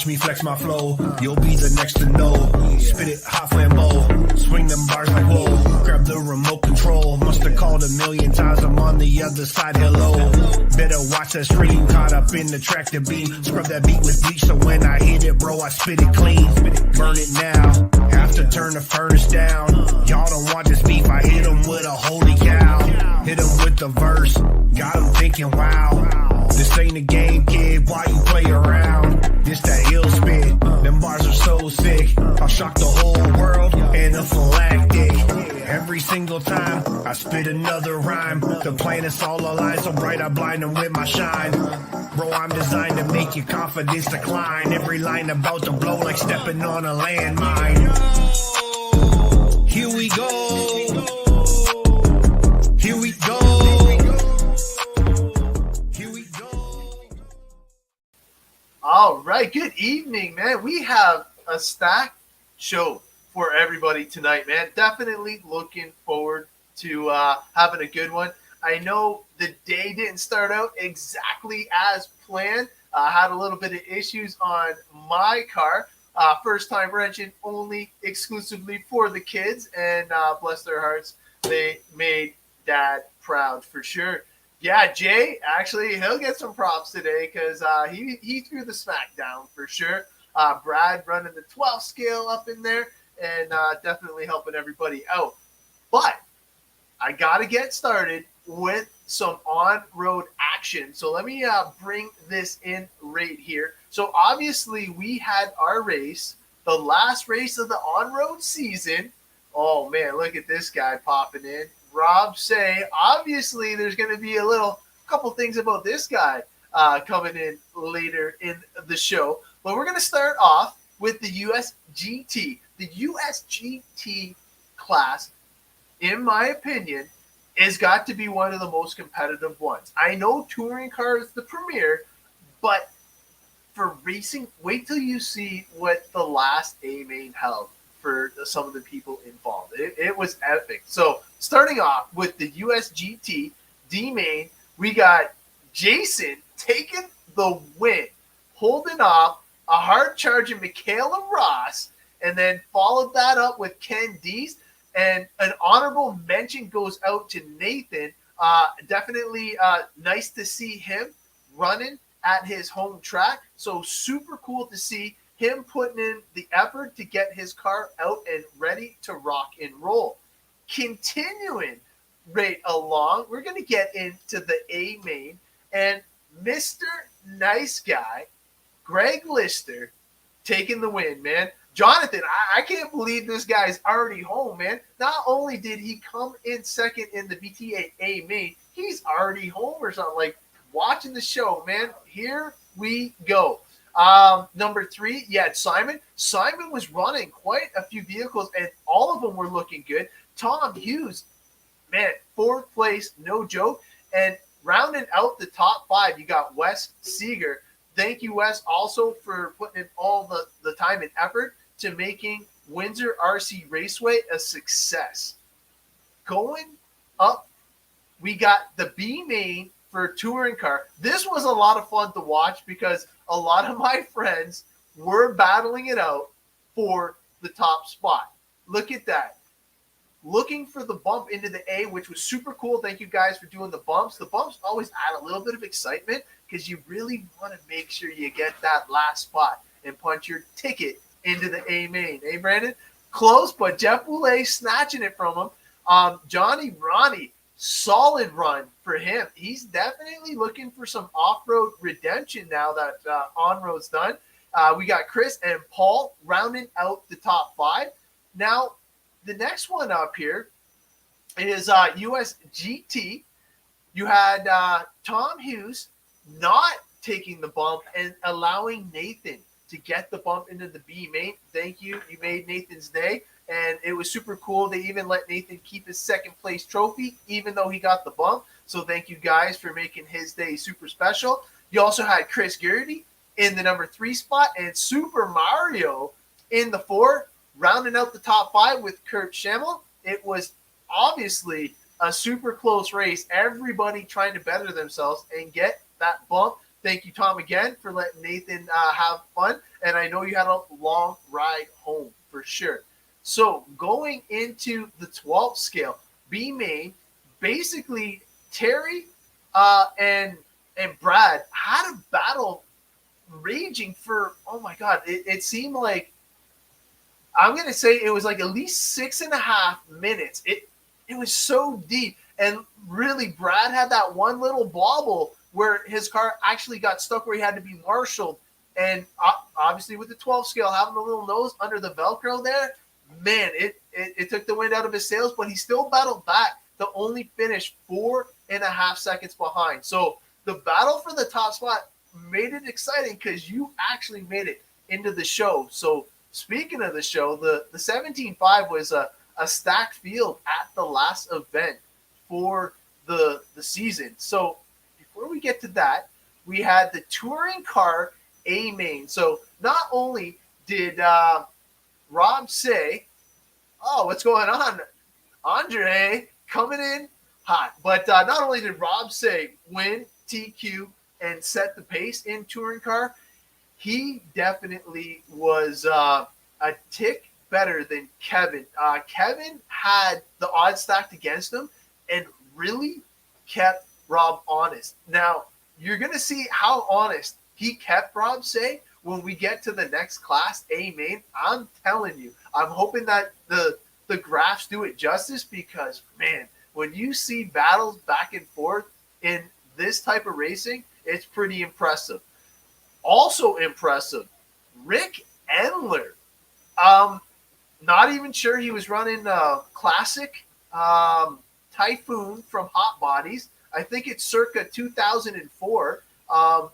Watch me flex my flow, you'll be the next to know. Spit it hot flambeau, swing them bars like whoa. Grab the remote control, must have called a million times, I'm on the other side, hello. Better watch that stream, caught up in the tractor beam. Scrub that beat with bleach, so when I hit it, bro, I spit it clean. Burn it now, have to turn the furnace down. Y'all don't want this beef, I hit them with a holy cow. Hit them with the verse, got them thinking, wow. This ain't a game, kid, why you play around? This that ill spit, them bars are so sick. I'll shock the whole world in a phylactic. Every single time I spit another rhyme, the planets all align so bright I blind them with my shine. Bro, I'm designed to make your confidence decline. Every line about to blow like stepping on a landmine. Here we go. Here we go. All right, good evening, man. We have a stacked show for everybody tonight, man. Definitely looking forward to having a good one. I know the day didn't start out exactly as planned. I had a little bit of issues on my car. First time wrenching only exclusively for the kids, and bless their hearts, they made Dad proud for sure. Yeah, Jay, actually, he'll get some props today because he threw the smack down for sure. Brad running the 12 scale up in there and definitely helping everybody out. But I got to get started with some on-road action. So let me bring this in right here. So obviously we had our race, the last race of the on-road season. Oh, man, look at this guy popping in. Rob Say, obviously there's going to be a couple things about this guy coming in later in the show. But we're going to start off with the USGT. The USGT class, in my opinion, has got to be one of the most competitive ones. I know touring car is the premier, but for racing, wait till you see what the last A-Main held for some of the people involved. It was epic. So starting off with the USGT D-Main, we got Jason taking the win, holding off a hard-charging Michaela Ross, and then followed that up with Ken Dees. And an honorable mention goes out to Nathan. Definitely nice to see him running at his home track. So super cool to see him putting in the effort to get his car out and ready to rock and roll. Continuing right along, we're going to get into the A-Main, and Mr. Nice Guy, Greg Lister, taking the win, man. Jonathan, I can't believe this guy's already home, man. Not only did he come in second in the VTA A-Main, he's already home or something. Like, watching the show, man. Here we go. Number 3, you had Simon. Simon was running quite a few vehicles, and all of them were looking good. Tom Hughes, man, 4th place, no joke. And rounding out the top 5, you got Wes Seeger. Thank you, Wes, also for putting in all the time and effort to making Windsor RC Raceway a success. Going up, we got the B-Main for touring car. This was a lot of fun to watch because a lot of my friends were battling it out for the top spot. Look at that. Looking for the bump into the A, which was super cool. Thank you guys for doing the bumps. The bumps always add a little bit of excitement because you really want to make sure you get that last spot and punch your ticket into the A-Main. Hey, Brandon? Close, but Jeff Boulay snatching it from him. Johnny Ronnie, solid run for him. He's definitely looking for some off-road redemption now that on-road's done. We got Chris and Paul rounding out the top 5. Now, the next one up here is USGT. You had Tom Hughes not taking the bump and allowing Nathan to get the bump into the B-Main. Thank you. You made Nathan's day. And it was super cool. They even let Nathan keep his 2nd place trophy, even though he got the bump. So thank you guys for making his day super special. You also had Chris Garrity in the number 3 spot and Super Mario in the 4, rounding out the top 5 with Kurt Schemmel. It was obviously a super close race. Everybody trying to better themselves and get that bump thank you, Tom, again for letting Nathan have fun. And I know you had a long ride home for sure. So going into the 12th scale, B main, basically Terry and Brad had a battle raging for, oh my God, it seemed like, I'm gonna say it was like at least 6.5 minutes. It was so deep, and really, Brad had that one little bobble where his car actually got stuck where he had to be marshaled, and obviously with the 12 scale having the little nose under the Velcro there, man, it took the wind out of his sails. But he still battled back to only finish 4.5 seconds behind. So the battle for the top spot made it exciting because you actually made it into the show. So speaking of the show, the 17.5 was a stacked field at the last event for the season. So before we get to that, we had the touring car A main. So not only did Rob say, "Oh, what's going on, Andre coming in hot," but not only did Rob say win TQ and set the pace in touring car, he definitely was a tick better than Kevin. Kevin had the odds stacked against him and really kept Rob honest. Now, you're going to see how honest he kept Rob Say when we get to the next class, A main. I'm telling you, I'm hoping that the graphs do it justice because, man, when you see battles back and forth in this type of racing, it's pretty impressive. Also impressive, Rick Endler. Not even sure he was running classic Typhoon from Hot Bodies. I think it's circa 2004.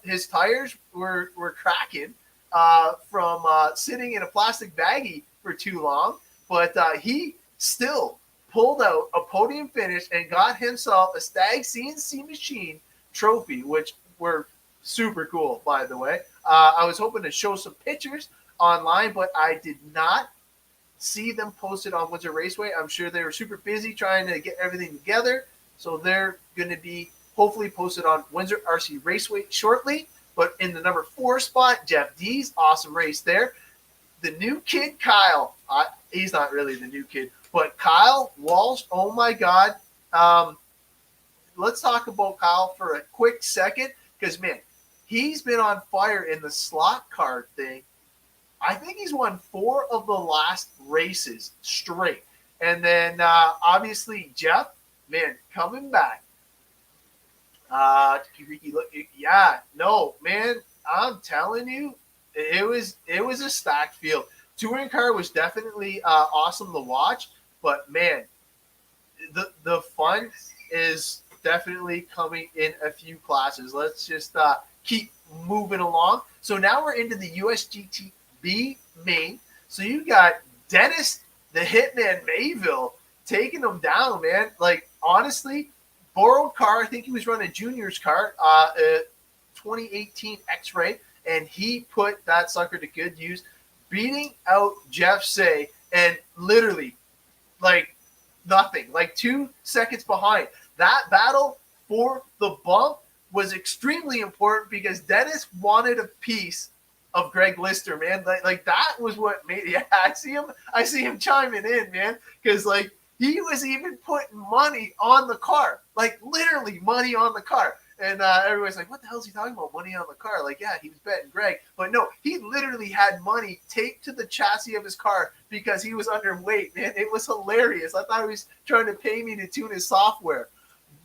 His tires were cracking from sitting in a plastic baggie for too long, but he still pulled out a podium finish and got himself a Stag CNC machine trophy, which were super cool, by the way. I was hoping to show some pictures online, but I did not see them posted on Windsor Raceway. I'm sure they were super busy trying to get everything together, so they're going to be hopefully posted on Windsor RC Raceway shortly. But in the number 4 spot, Jeff D's awesome race there. The new kid, Kyle. He's not really the new kid, but Kyle Walsh, oh my God. Let's talk about Kyle for a quick second because, man, he's been on fire in the slot car thing. I think he's won 4 of the last races straight. And then, obviously, Jeff, man, coming back. Yeah, no, man, I'm telling you, it was a stacked field. Touring car was definitely awesome to watch, but, man, the fun is definitely coming in a few classes. Let's just keep moving along. So now we're into the USGT B main. So you got Dennis the Hitman Mayville taking him down, man. Like, honestly, borrowed car. I think he was running Junior's car, 2018 X-Ray, and he put that sucker to good use, beating out Jeff Say, and literally, like, nothing, like 2 seconds behind. That battle for the bump was extremely important because Dennis wanted a piece of Greg Lister, man. Like that was what made. Yeah, I see him chiming in, man, because like he was even putting money on the car, like literally money on the car. And everybody's like, what the hell is he talking about? Money on the car? Like, yeah, he was betting Greg. But no, he literally had money taped to the chassis of his car because he was underweight, man. It was hilarious. I thought he was trying to pay me to tune his software.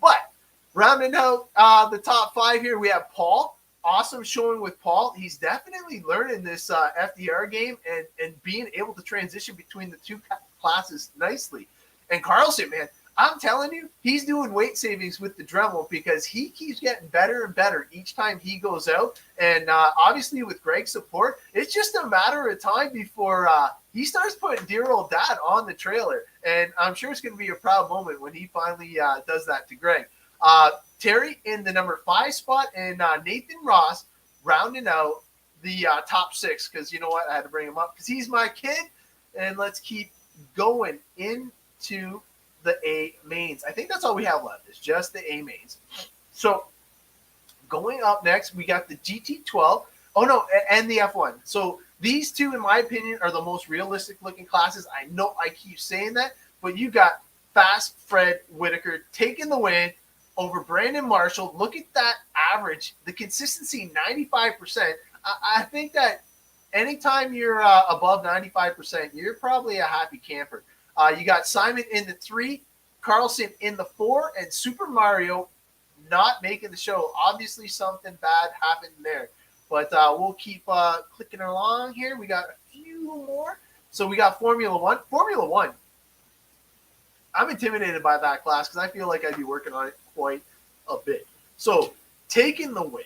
But rounding out the top 5 here, we have Paul. Awesome showing with Paul. He's definitely learning this FDR game and being able to transition between the 2 classes nicely. And Carlson, man, I'm telling you, he's doing weight savings with the Dremel because he keeps getting better and better each time he goes out. And obviously with Greg's support, it's just a matter of time before he starts putting dear old dad on the trailer. And I'm sure it's going to be a proud moment when he finally does that to Greg. Terry in the number 5 spot, and Nathan Ross rounding out the top 6 because you know what? I had to bring him up because he's my kid. And let's keep going into the A mains. I think that's all we have left is just the A mains. So Going up next, we got the GT12. Oh, no, and the F1. So these two, in my opinion, are the most realistic-looking classes. I know I keep saying that, but you got Fast Fred Whitaker taking the win over Brandon Marshall. Look at that average. The consistency, 95%. I think that anytime you're above 95%, you're probably a happy camper. You got Simon in the 3, Carlson in the 4, and Super Mario not making the show. Obviously, something bad happened there. But we'll keep clicking along here. We got a few more. So we got Formula One. Formula One. I'm intimidated by that class because I feel like I'd be working on it quite a bit. So taking the win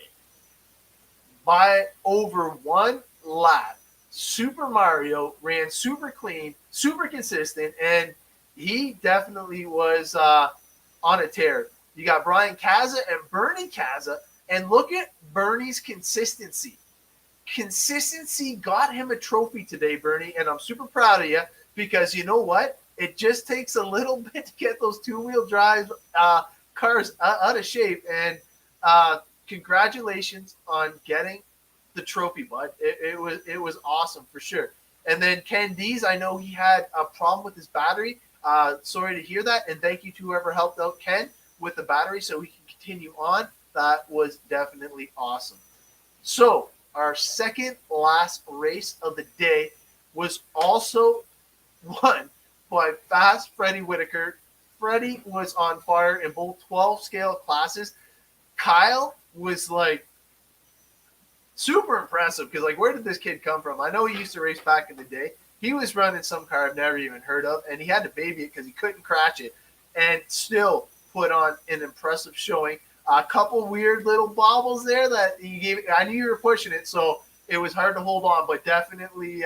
by over one lap, Super Mario ran super clean, super consistent, and he definitely was on a tear. You got Brian Kaza and Bernie Kaza, and look at Bernie's consistency. Consistency got him a trophy today, Bernie, and I'm super proud of you because you know what? It just takes a little bit to get those two-wheel drive cars out of shape, and congratulations on getting the trophy, bud. It was awesome for sure. And then Ken Dees, I know he had a problem with his battery. Sorry to hear that, and thank you to whoever helped out Ken with the battery so we can continue on. That was definitely awesome. So our second last race of the day was also won by Fast Freddie Whitaker. Freddie was on fire in both 12 scale classes. Kyle was like super impressive because, like, where did this kid come from? I know he used to race back in the day. He was running some car I've never even heard of, and he had to baby it because he couldn't crash it and still put on an impressive showing. A couple weird little bobbles there that he gave. I knew you were pushing it, so it was hard to hold on, but definitely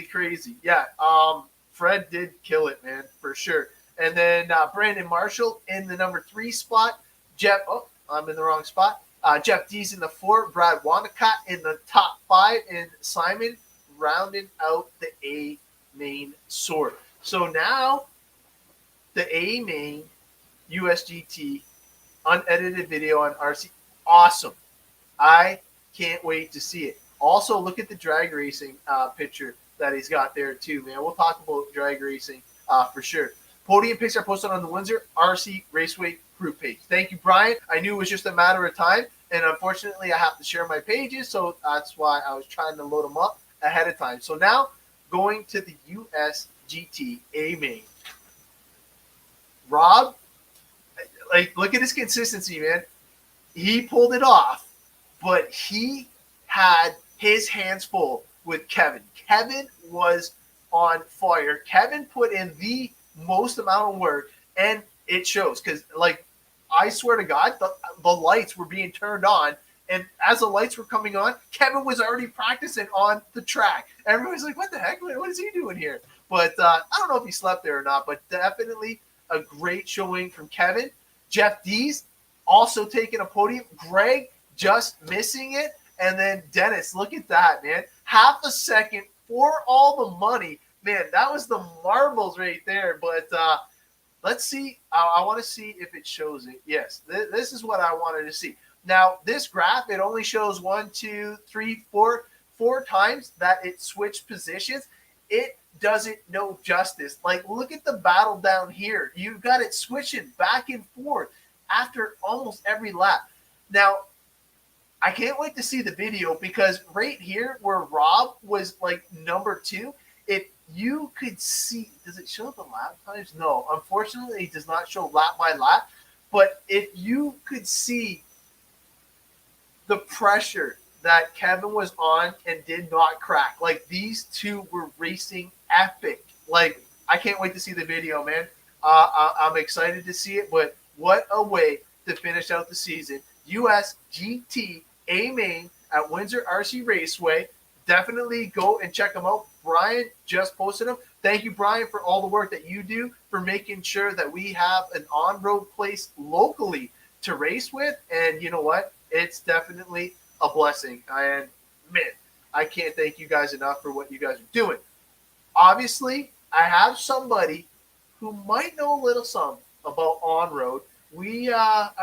crazy. Yeah, Fred did kill it, man, for sure. And then Brandon Marshall in the number 3 spot. Jeff, I'm in the wrong spot. Jeff Dees in the 4. Brad Wanacott in the top 5. And Simon rounding out the A main sort. So now the A main USGT unedited video on RC. Awesome. I can't wait to see it. Also, look at the drag racing picture that he's got there too, man. We'll talk about drag racing for sure. Podium pics are posted on the Windsor RC Raceway group page. Thank you, Brian. I knew it was just a matter of time, and unfortunately, I have to share my pages, so that's why I was trying to load them up ahead of time. So now, going to the USGT A main. Rob, like, look at his consistency, man. He pulled it off, but he had his hands full with Kevin. Kevin was on fire. Kevin put in the most amount of work, and it shows because, like, I swear to God, the lights were being turned on, and as the lights were coming on, Kevin was already practicing on the track. Everybody's like, what the heck? What is he doing here? But I don't know if he slept there or not, but definitely a great showing from Kevin. Jeff Dees also taking a podium. Greg just missing it. And then Dennis, look at that, man. Half a second for all the money. Man, that was the marbles right there. But let's see. I want to see if it shows it. Yes, this is what I wanted to see. Now, this graph, it only shows 1, 2, 3, 4 times that it switched positions. It doesn't know justice. Like, look at the battle down here. You've got it switching back and forth after almost every lap. Now, I can't wait to see the video because right here where Rob was like number 2, if you could see, does it show the lap times? No, unfortunately, it does not show lap by lap. But if you could see the pressure that Kevin was on and did not crack, like these two were racing epic. Like, I can't wait to see the video, man. I'm excited to see it, but what a way to finish out the season. USGT A main at Windsor RC Raceway. Definitely go and check them out. Brian just posted them. Thank you, Brian, for all the work that you do for making sure that we have an on-road place locally to race with. And you know what? It's definitely a blessing. And, man, I can't thank you guys enough for what you guys are doing. Obviously, I have somebody who might know a little something about on-road, we are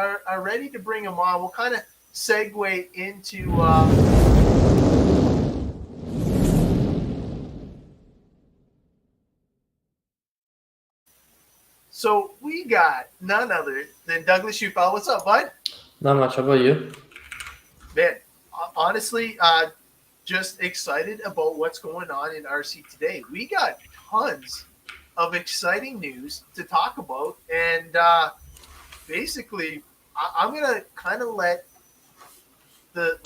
ready to bring him on. We'll kind of segue into. So we got none other than Douglas Schufel. What's up, bud? Not much. How about you? Man, honestly, just excited about what's going on in RC today. We got tons of exciting news to talk about, and basically, I'm gonna kind of let the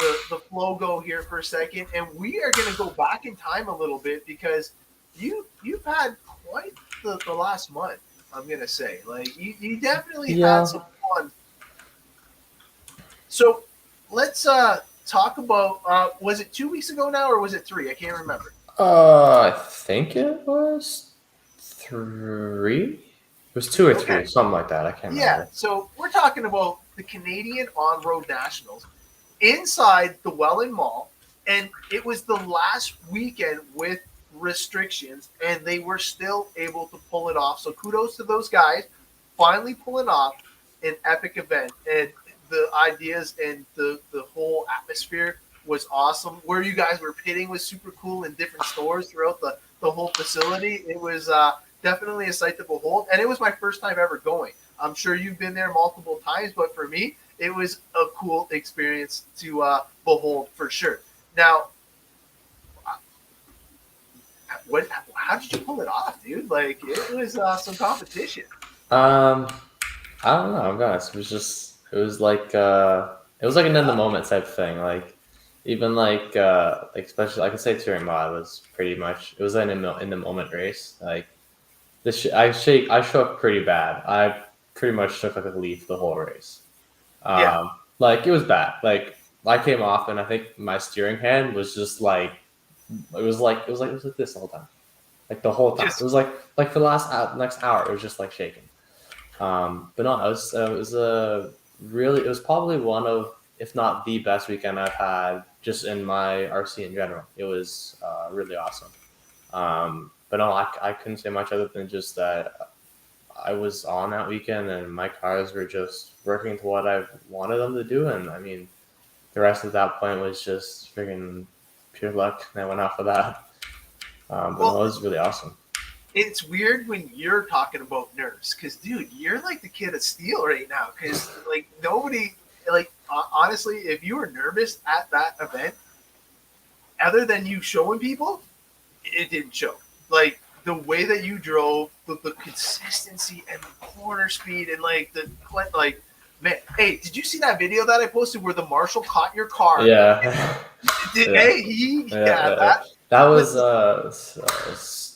flow go here for a second, and we are gonna go back in time a little bit because you've had quite the last month. I'm gonna say, like you definitely had Yeah. some fun. So let's talk about. Was it 2 weeks ago now, or was it three? I can't remember. I think it was 3. It was 2 or 3, Okay. something like that. I can't Yeah. remember. So we're talking about the Canadian On-Road Nationals inside the Welland Mall, and it was the last weekend with restrictions, and they were still able to pull it off. So kudos to those guys, finally pulling off an epic event, and the ideas and the whole atmosphere was awesome. Where you guys were pitting was super cool in different stores throughout the whole facility. It was definitely a sight to behold, and it was my first time ever going. I'm sure you've been there multiple times, but for me, it was a cool experience to behold for sure. Now, what? How did you pull it off, dude? Like it was some competition. Um, I don't know. I'm honest. It was like an in the moment type thing. Like, even like especially, I could say touring mod was pretty much. It was an in the moment race. Like, I show up pretty bad. I pretty much shook like a leaf the whole race. Yeah, Like, it was bad. Like, I came off and I think my steering hand was just like it was like this the whole time, like the whole time. It just was like for the next hour, it was just like shaking. But no, it was a really, it was probably one of, if not the best weekend I've had just in my RC in general. It was really awesome. But no, I couldn't say much other than just that I was on that weekend and my cars were just working to what I wanted them to do. And I mean, the rest of that point was just freaking pure luck. And I went off of that. But no, it well, was really awesome. it's weird when you're talking about nerves, because dude, you're like the kid of steel right now. Because like nobody, like honestly, if you were nervous at that event, other than you showing people, it didn't show. Like the way that you drove, the consistency and the corner speed, and like man, hey, did you see that video that I posted where the marshal caught your car? Yeah. Yeah. Hey, Yeah. that That was was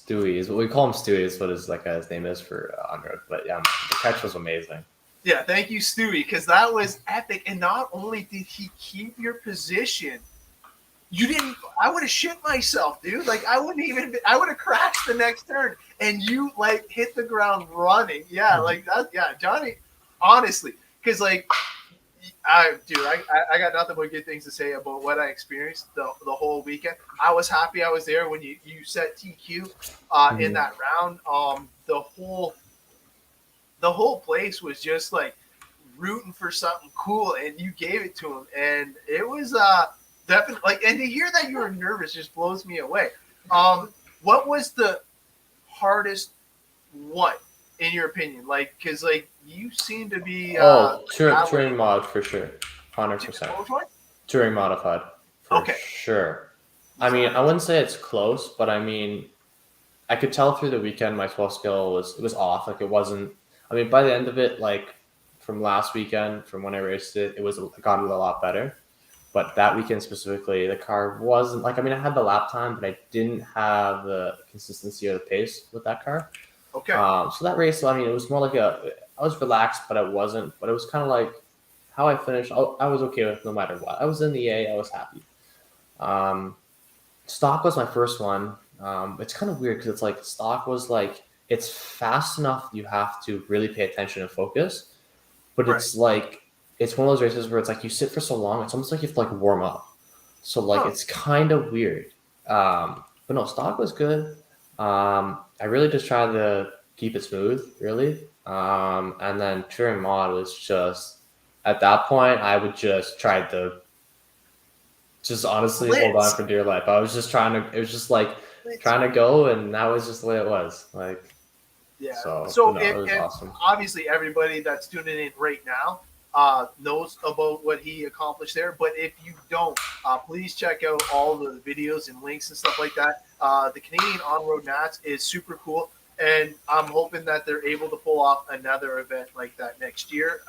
Stewie. Is what we call him. Stewie is what his name is for on road. But yeah, the catch was amazing. yeah. Thank you, Stewie, because that was epic. And not only did he keep your position, you didn't. I would have shit myself, dude. Like I wouldn't even. I would have crashed the next turn, and you like hit the ground running. Yeah, like that. Yeah, Johnny. Honestly, because like I got nothing but good things to say about what I experienced the whole weekend. I was happy I was there when you set TQ in Mhm. that round. The whole place was just like rooting for something cool, and you gave it to him, and it was definitely like. And to hear that you were nervous just blows me away. What was the hardest one in your opinion? Like, because like you seem to be battling. Touring mod for sure, 100%. What was one? Touring modified for Okay. sure. I mean, I wouldn't say it's close, but I mean, I could tell through the weekend my 12 skill was off. Like, it wasn't. I mean, by the end of it, like from last weekend, from when I raced it, it got a lot better. But that weekend specifically, the car wasn't like. I mean, I had the lap time, but I didn't have the consistency or the pace with that car. Okay. So that race, I mean, it was more like I was relaxed, but it wasn't. But it was kind of like how I finished. I was okay with no matter what. I was in the A. I was happy. Um, Stock was my first one. It's kind of weird because it's like stock was like it's fast enough you have to really pay attention and focus, but Right. it's like it's one of those races where it's like you sit for so long, it's almost like you have to like warm up. So like Huh. it's kind of weird. But no, stock was good. I really just tried to. keep it smooth, really. And then touring mod was just at that point I would just try to just honestly hold on Blitz. for dear life. I was just trying to. It was just like Blitz. trying to go, and that was just the way it was. Like Yeah. so, but So no, it was if awesome. obviously everybody that's tuning in right now knows about what he accomplished there. But if you don't, please check out all the videos and links and stuff like that. The Canadian On-Road Nats is super cool. And I'm hoping that they're able to pull off another event like that next year.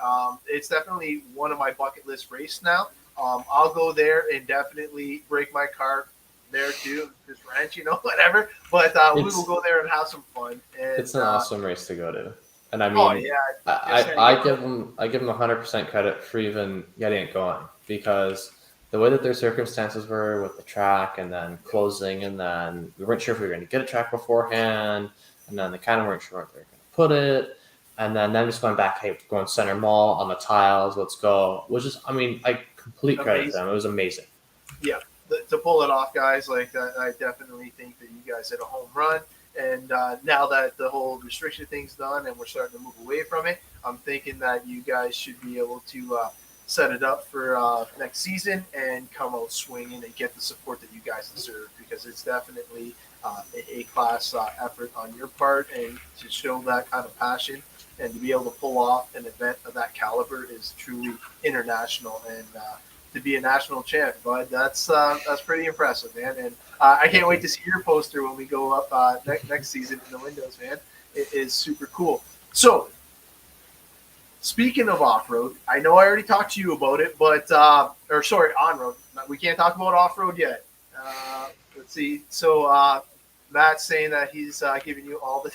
It's definitely one of my bucket list race now. I'll go there and definitely break my car there too, just rent, whatever. But we will go there and have some fun. And, It's an awesome race to go to, and I oh mean, yeah, I give them 100% credit for even getting it going because the way that their circumstances were with the track and then closing, and then we weren't sure if we were going to get a track beforehand, and then they kind of weren't sure where they were going to put it, and then them just going back, hey, we're going center mall on the tiles, let's go. Which is, I mean, I complete credit to them. It was amazing. Yeah, to pull it off, guys. Like I definitely think that you guys hit a home run. And now that the whole restriction thing's done and we're starting to move away from it, I'm thinking that you guys should be able to set it up for next season and come out swinging and get the support that you guys deserve, because it's definitely a class effort on your part, and to show that kind of passion and to be able to pull off an event of that caliber is truly international. And to be a national champ, bud, that's pretty impressive, man. And I can't wait to see your poster when we go up next season in the windows, man. It is super cool. So, speaking of off-road, I know I already talked to you about it, but on-road. We can't talk about off-road yet. Let's see. So, Matt's saying that he's giving you all the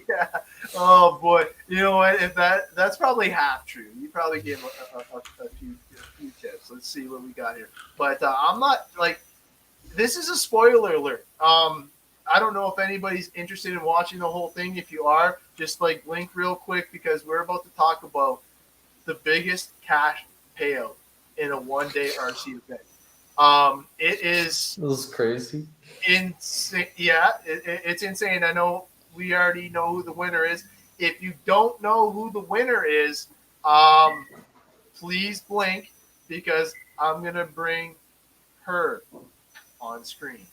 yeah. Oh boy. You know what? If that's probably half true. You probably gave a few tips. Let's see what we got here. But I'm not like, this is a spoiler alert. I don't know if anybody's interested in watching the whole thing. If you are, just like blink real quick, because we're about to talk about the biggest cash payout in a one-day RC event. It is. This is crazy. Insane. Yeah, it's insane. I know we already know who the winner is. If you don't know who the winner is, please blink, because I'm going to bring her on screen.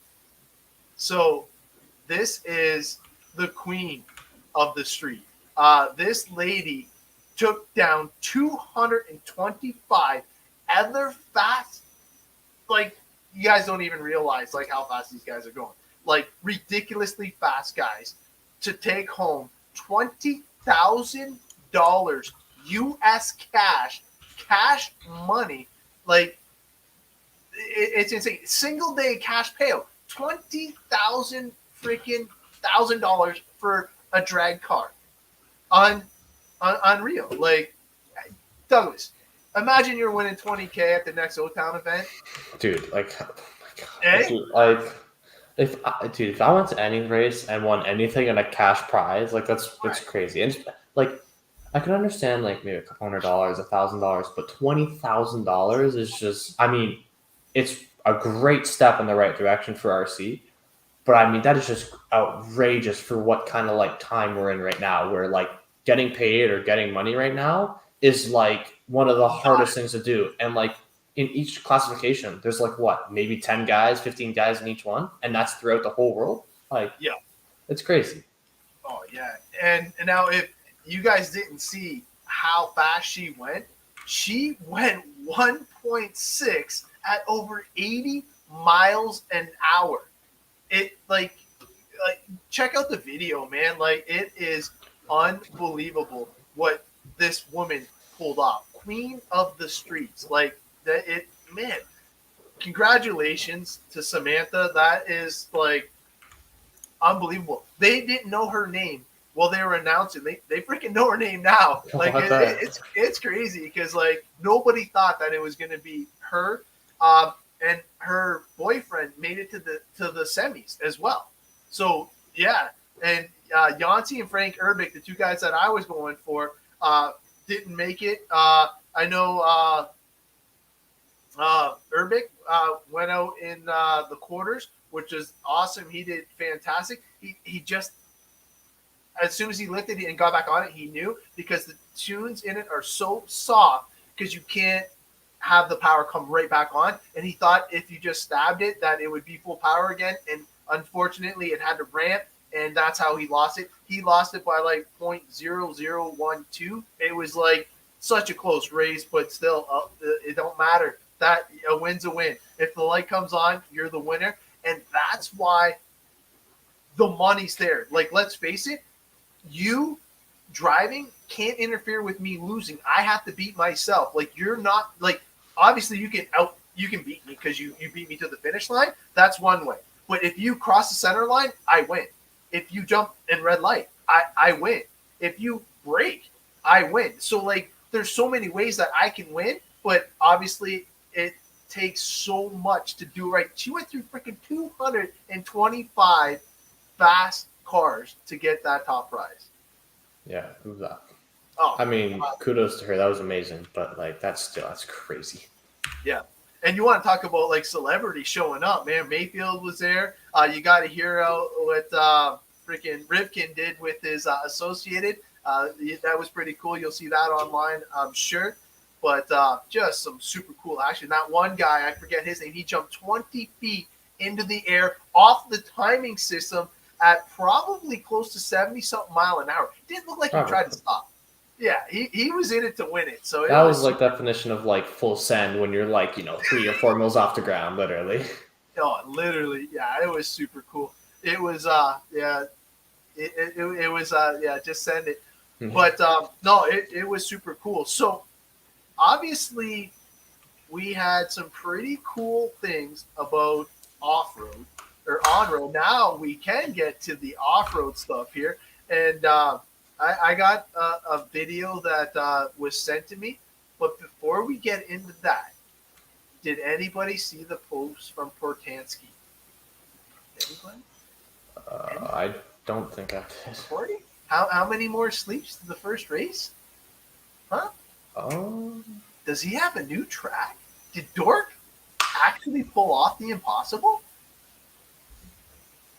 So this is the queen of the street. This lady took down 225 other fast, like, you guys don't even realize like how fast these guys are going. Like, ridiculously fast guys to take home $20,000 US cash money. Like, it's insane. Single day cash payout, $20,000 for a drag car. Unreal. Like, Douglas, imagine you're winning $20K at the next O-Town event. Dude, like, oh my god. Eh? Dude, like, if I went to any race and won anything in a cash prize, like that's crazy. And like, I can understand like maybe a couple $100, $1,000, but $20,000 is just, I mean, it's a great step in the right direction for RC. But I mean, that is just outrageous for what kind of like time we're in right now, where like getting paid or getting money right now is like one of the hardest things to do. And like, in each classification, there's like what, maybe 10 guys, 15 guys in each one, and that's throughout the whole world. Like, yeah, it's crazy. Oh yeah, and now if you guys didn't see how fast she went 1.6 at over 80 miles an hour. It like check out the video, man. Like, it is unbelievable what this woman pulled off. Queen of the streets, like. Man, congratulations to Samantha. That is like unbelievable. They didn't know her name while they were announcing. They freaking know her name now. Like, it's crazy, because like nobody thought that it was going to be her. And her boyfriend made it to the semis as well. So yeah, and Yancy and Frank Urbick, the two guys that I was going for, didn't make it. I know. Urbick went out in the quarters which is awesome. He did fantastic. He just, as soon as he lifted it and got back on it, he knew, because the tunes in it are so soft because you can't have the power come right back on. And he thought if you just stabbed it that it would be full power again. And unfortunately, it had to ramp, and that's how he lost it. He lost it by like 0.0012. It was like such a close race, but still, it don't matter. That a win's a win. If the light comes on, you're the winner. And that's why the money's there. Like, let's face it, you driving can't interfere with me losing. I have to beat myself. Like, you're not, like, obviously you can beat me because you beat me to the finish line. That's one way. But if you cross the center line, I win. If you jump in red light, I win. If you brake, I win. So, like, there's so many ways that I can win, but obviously it takes so much to do right. She went through freaking 225 fast cars to get that top prize. Yeah, who's that? Oh, I mean, kudos to her. That was amazing. But like, that's crazy. Yeah. And you want to talk about like celebrity showing up, man. Mayfield was there. You got to hear what freaking Rivkin did with his Associated. That was pretty cool. You'll see that online, I'm sure. But just some super cool action. That one guy, I forget his name, he jumped 20 feet into the air off the timing system at probably close to 70-something mile an hour. Didn't look like he tried to stop. Yeah, he was in it to win it. So that was like definition of like full send when you're like, 3 or 4 mils off the ground, literally. Oh, literally, yeah, it was super cool. It was it was just send it. Mm-hmm. But no, it was super cool. So obviously we had some pretty cool things about off-road or on-road. Now we can get to the off-road stuff here. And I got a video that was sent to me. But before we get into that, did anybody see the post from Portansky? Anybody? I don't think I did. 40? How many more sleeps to the first race? Huh? Does he have a new track? Did Dork actually pull off the impossible?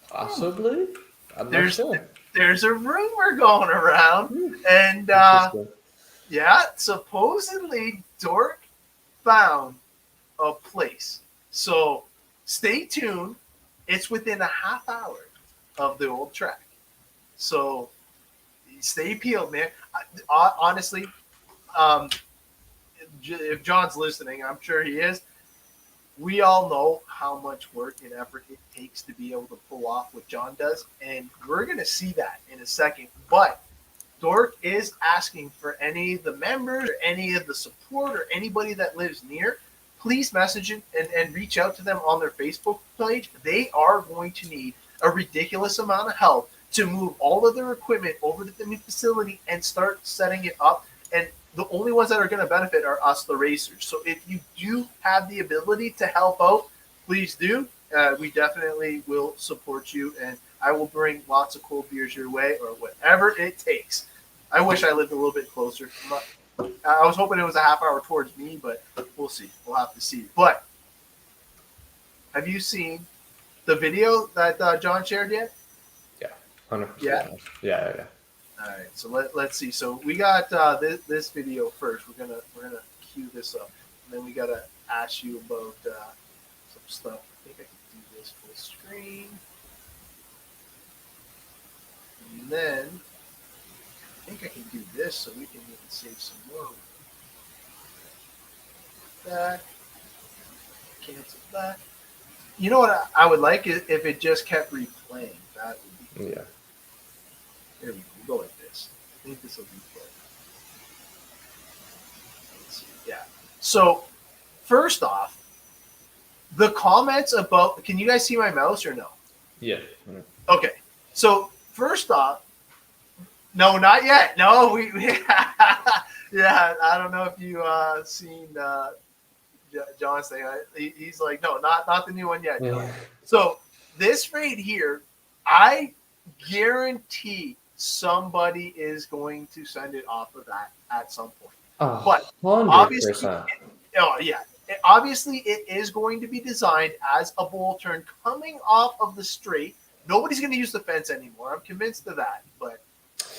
Possibly. I'm not sure. There's a rumor going around, and supposedly Dork found a place. So stay tuned. It's within a half hour of the old track. So stay peeled, man. Honestly, if John's listening, I'm sure he is. We all know how much work and effort it takes to be able to pull off what John does, and we're going to see that in a second. But Dork is asking for any of the members or any of the support or anybody that lives near, please message him and reach out to them on their Facebook page. They are going to need a ridiculous amount of help to move all of their equipment over to the new facility and start setting it up. And the only ones that are going to benefit are us, the racers. So if you do have the ability to help out, please do. We definitely will support you, and I will bring lots of cold beers your way or whatever it takes. I wish I lived a little bit closer. I was hoping it was a half hour towards me, but we'll see. We'll have to see. But have you seen the video that John shared yet? Yeah, 100%. Yeah. All right, so let's see. So we got this video first. We're gonna cue this up, and then we gotta ask you about some stuff. I think I can do this full screen, and then I think I can do this so we can even save some more. That cancel that. You know what I would like is if it just kept replaying. That would be cool. Yeah. There we go. We'll go like this. I think this will replay. Let's see. Yeah. So first off, the comments about. Can you guys see my mouse or no? Yeah. Okay. So first off, no, not yet. No, we yeah. I don't know if you seen John's thing. He's like, no, not the new one yet. Yeah. So this right here, I guarantee somebody is going to send it off of that at some point. Oh, but 100%. obviously, oh yeah, obviously, it is going to be designed as a bull turn coming off of the straight. Nobody's going to use the fence anymore. I'm convinced of that, but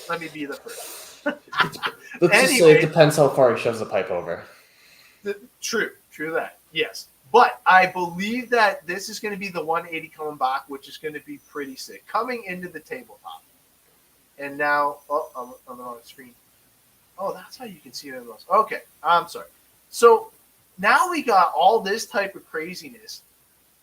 let me be the first. Let's just say it depends how far he shoves the pipe over. True that. Yes. But I believe that this is going to be the 180 coming back, which is going to be pretty sick. Coming into the tabletop. And now, I'm on the wrong screen. Oh, that's how you can see it. Okay, I'm sorry. So now we got all this type of craziness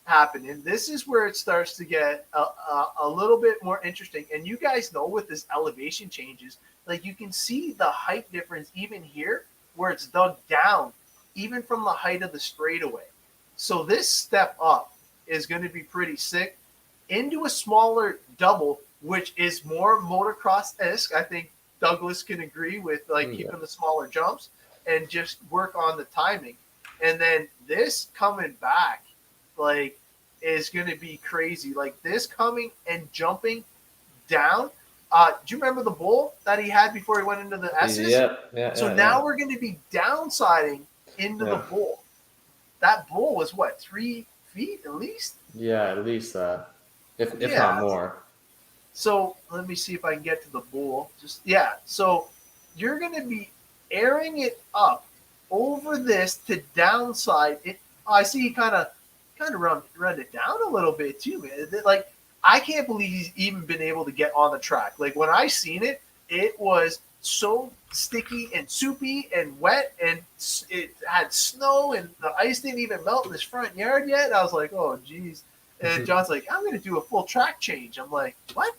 happening. This is where it starts to get a little bit more interesting. And you guys know with this elevation changes, like you can see the height difference even here where it's dug down, even from the height of the straightaway. So this step up is going to be pretty sick into a smaller double, which is more motocross-esque. I think Douglas can agree with keeping the smaller jumps and just work on the timing. And then this coming back, is going to be crazy. Like this coming and jumping down. Do you remember the bull that he had before he went into the S's? Yeah. So now we're going to be downsiding into the bull. That bull was what, 3 feet at least? Yeah, at least that, if not more. So let me see if I can get to the bull. So you're going to be airing it up over this to downside. I see he kind of run it down a little bit too, man. Like I can't believe he's even been able to get on the track. Like when I seen it, it was so sticky and soupy and wet, and it had snow, and the ice didn't even melt in his front yard yet. I was like, oh geez. And John's like, I'm gonna do a full track change. I'm like, what?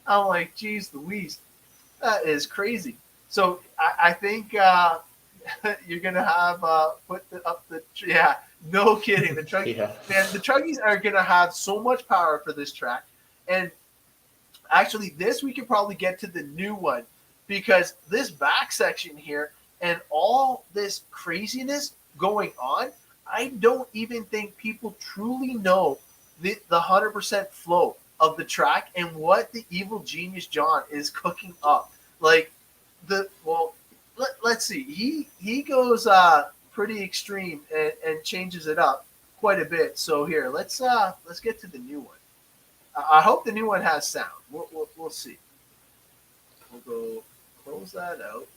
I'm like, geez Louise, that is crazy. So I think you're gonna have no kidding. The Truggies, man, the Truggies are gonna have so much power for this track. And actually, this we could probably get to the new one, because this back section here and all this craziness going on, I don't even think people truly know the 100% flow of the track and what the evil genius John is cooking up. Let's see. He goes pretty extreme and changes it up quite a bit. So here, let's get to the new one. I hope the new one has sound. We'll see. We'll go close that out.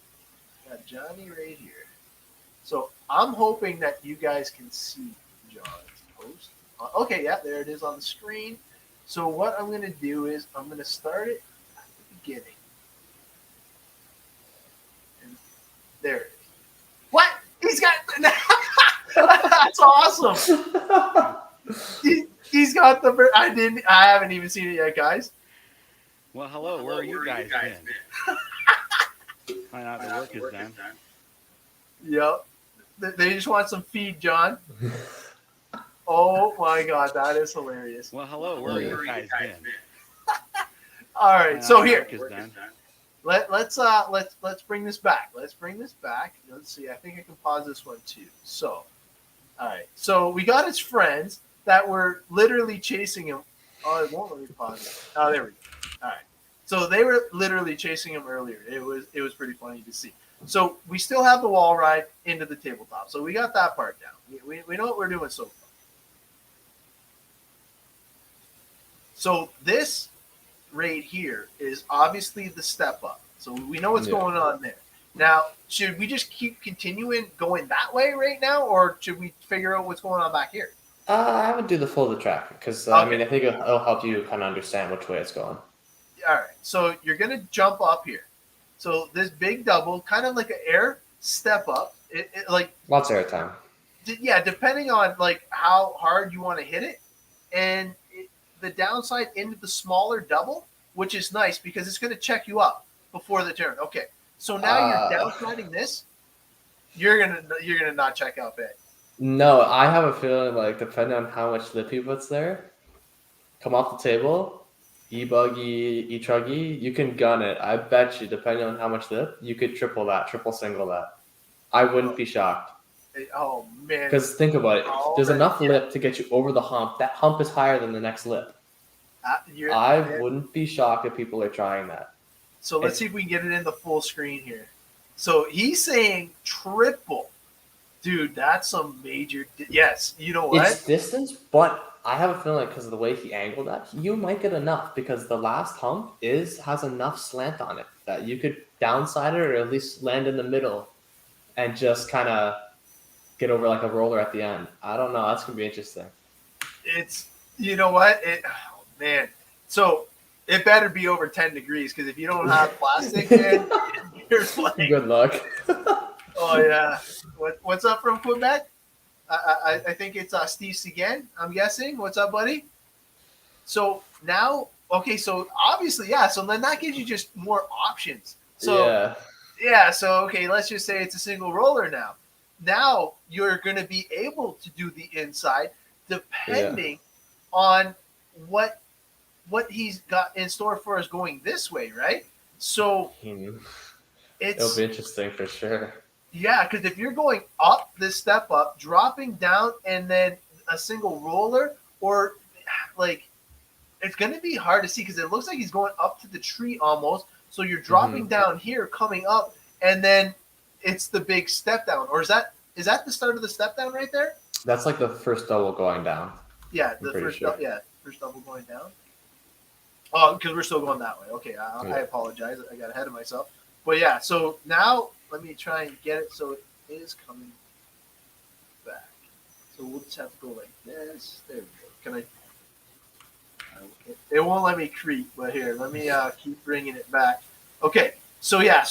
Got Johnny right here. So I'm hoping that you guys can see John's post. Okay, yeah, there it is on the screen. So what I'm going to do is I'm going to start it at the beginning. And there it is. What? He's got... That's awesome. He's got the... I haven't even seen it yet, guys. Well, hello. Where are you guys been? Find out the work is done. Yep. They just want some feed, John. Oh my God, that is hilarious. Well, hello. Where are you guys been? All right, so here. Let's bring this back. Let's see. I think I can pause this one too. So, all right. So we got his friends that were literally chasing him. Oh, it won't let me pause it. Oh, there we go. All right. So they were literally chasing him earlier. It was pretty funny to see. So we still have the wall ride into the tabletop. So we got that part down. We know what we're doing so far. So this right here is obviously the step up. So we know what's going on there. Now, should we just keep continuing going that way right now, or should we figure out what's going on back here? I would do the full of the track because I think it'll help you kind of understand which way it's going. All right. So you're going to jump up here. So this big double, kind of like an air step up. It lots of air time. Yeah, depending on how hard you want to hit it, and the downside into the smaller double, which is nice because it's going to check you up before the turn. Okay, so now you're downsiding this. You're gonna not check out bad. No, I have a feeling depending on how much lip he puts there, come off the table, e-buggy, e-truggy, you can gun it. I bet you, depending on how much lip, you could triple single that. I wouldn't be shocked. Oh, man. Because think about it. There's enough lip to get you over the hump. That hump is higher than the next lip. I wouldn't be shocked if people are trying that. So let's see if we can get it in the full screen here. So he's saying triple Dude, that's some major. Yes, you know what? It's distance, but I have a feeling because of the way he angled that, you might get enough because the last hump has enough slant on it that you could downside it or at least land in the middle and just kind of get over like a roller at the end. I don't know. That's gonna be interesting. It's you know what? Oh, man. So it better be over 10 degrees because if you don't have plastic, man, you're like, Good luck. oh yeah. What's up from Quebec? I think it's Steve Seguin, I'm guessing. What's up, buddy? So now, okay, so obviously, yeah. So then that gives you just more options. So yeah. So okay, let's just say it's a single roller now. Now you're going to be able to do the inside depending on what he's got in store for us going this way, right? So It'll be interesting for sure. Yeah, because if you're going up this step up, dropping down, and then a single roller, or like it's going to be hard to see because it looks like he's going up to the tree almost. So you're dropping down here, coming up, and then it's the big step down. Or is that the start of the step down right there? That's like the first double going down. Yeah, first double going down. Oh, because we're still going that way. Okay, I apologize. I got ahead of myself. But yeah, so now let me try and get it so it is coming back. So we'll just have to go like this. There we go. Can I? It won't let me creep, but here, let me keep bringing it back. Okay, so yeah,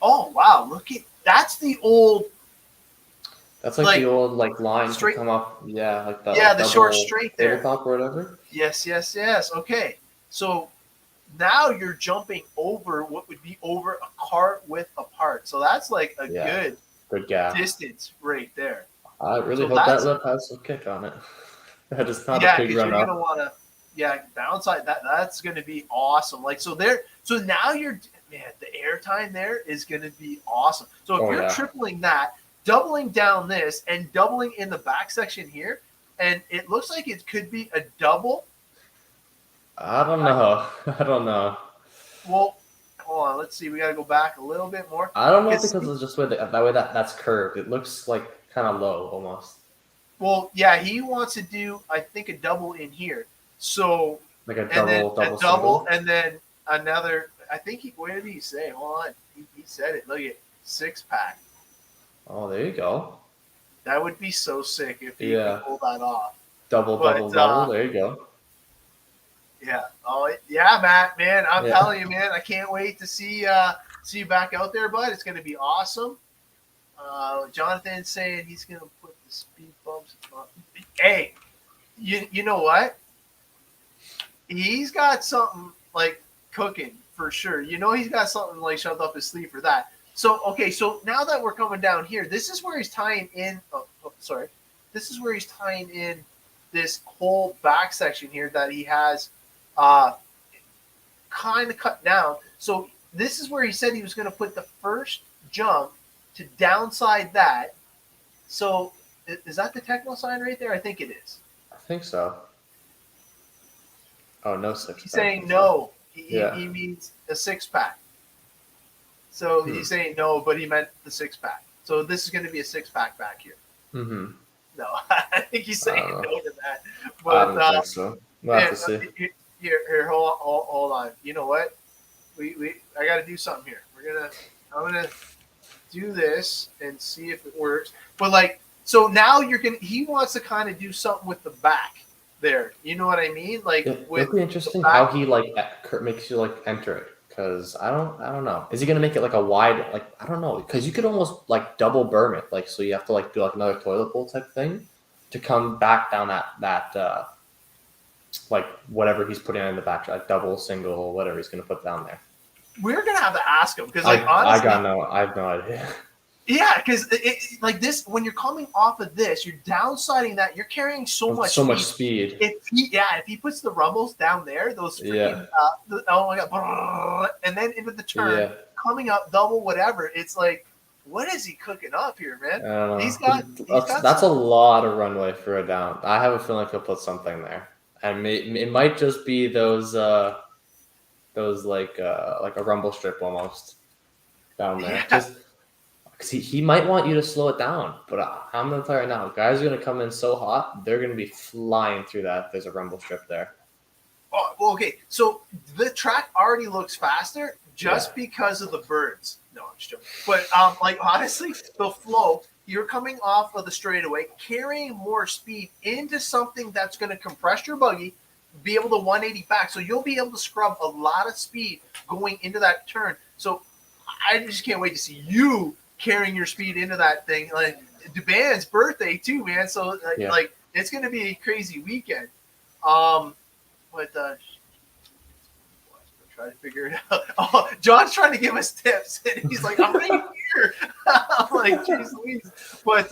oh wow, look at that's the old. That's like the old line straight, to come up. Yeah, like the the short straight there. Tabletop or whatever. Yes. Okay, so now you're jumping over what would be over a cart width apart. So that's like a good gap distance right there. I really hope that lip has some kick on it. That is not a big run you're gonna want to downside that's gonna be awesome. Like so now you're the airtime there is gonna be awesome. So if you're tripling that, doubling down this, and doubling in the back section here, and it looks like it could be a double. I don't know. Well, hold on. Let's see. We got to go back a little bit more. I don't know because it's just that's curved. It looks like kind of low almost. Well, yeah, he wants to do, I think, a double in here. So like a double, single? And then another. I think what did he say? Hold on. He said it. Look at 6-pack. Oh, there you go. That would be so sick if he could pull that off. Double. There you go. Yeah. Oh, yeah, Matt. Man, I'm telling you, man. I can't wait to see you back out there, bud. It's going to be awesome. Jonathan's saying he's going to put the speed bumps on. Hey, you know what? He's got something like cooking for sure. You know he's got something like shoved up his sleeve for that. So, okay, so now that we're coming down here, this is where he's tying in This is where he's tying in this whole back section here that he has kind of cut down. So this is where he said he was going to put the first jump to downside that. So is that the techno sign right there? I think it is. I think so. Oh, no 6-pack. He's saying no. He means a 6-pack. So he's saying no, but he meant the 6-pack. So this is going to be a 6-pack back here. Mm-hmm. No, I think he's saying no to that. But I don't think so. We'll have to see. Here, hold on. You know what? I got to do something here. I'm gonna do this and see if it works. But so now he wants to kind of do something with the back there. You know what I mean? It'll be interesting how he makes you enter it. Because I don't know. Is he gonna make it like a wide I don't know, because you could almost double berm it, so you have to do another toilet bowl type thing to come back down that whatever he's putting in the back, double, single, whatever he's gonna put down there. We're gonna have to ask him because honestly, I have no idea. Yeah, because this when you're coming off of this, you're downsiding that. You're carrying so much speed. If he puts the rumbles down there, those freaking oh my god, and then into the turn, coming up double whatever, it's what is he cooking up here, man? He's got that's a lot of runway for a down. I have a feeling he'll put something there, and it might just be those like a rumble strip almost down there. Because he might want you to slow it down, but I'm going to tell you right now, guys are going to come in so hot, they're going to be flying through that if there's a rumble strip there. Oh, well, okay, so the track already looks faster just because of the birds. No, I'm just joking. But like honestly, the flow, you're coming off of the straightaway, carrying more speed into something that's going to compress your buggy, be able to 180 back. So you'll be able to scrub a lot of speed going into that turn. So I just can't wait to see you carrying your speed into that thing. Like Duban's birthday too, man. So like it's going to be a crazy weekend. But try to figure it out. Oh, John's trying to give us tips, and he's like, "I'm right here." I'm like, "Jeez Louise!" But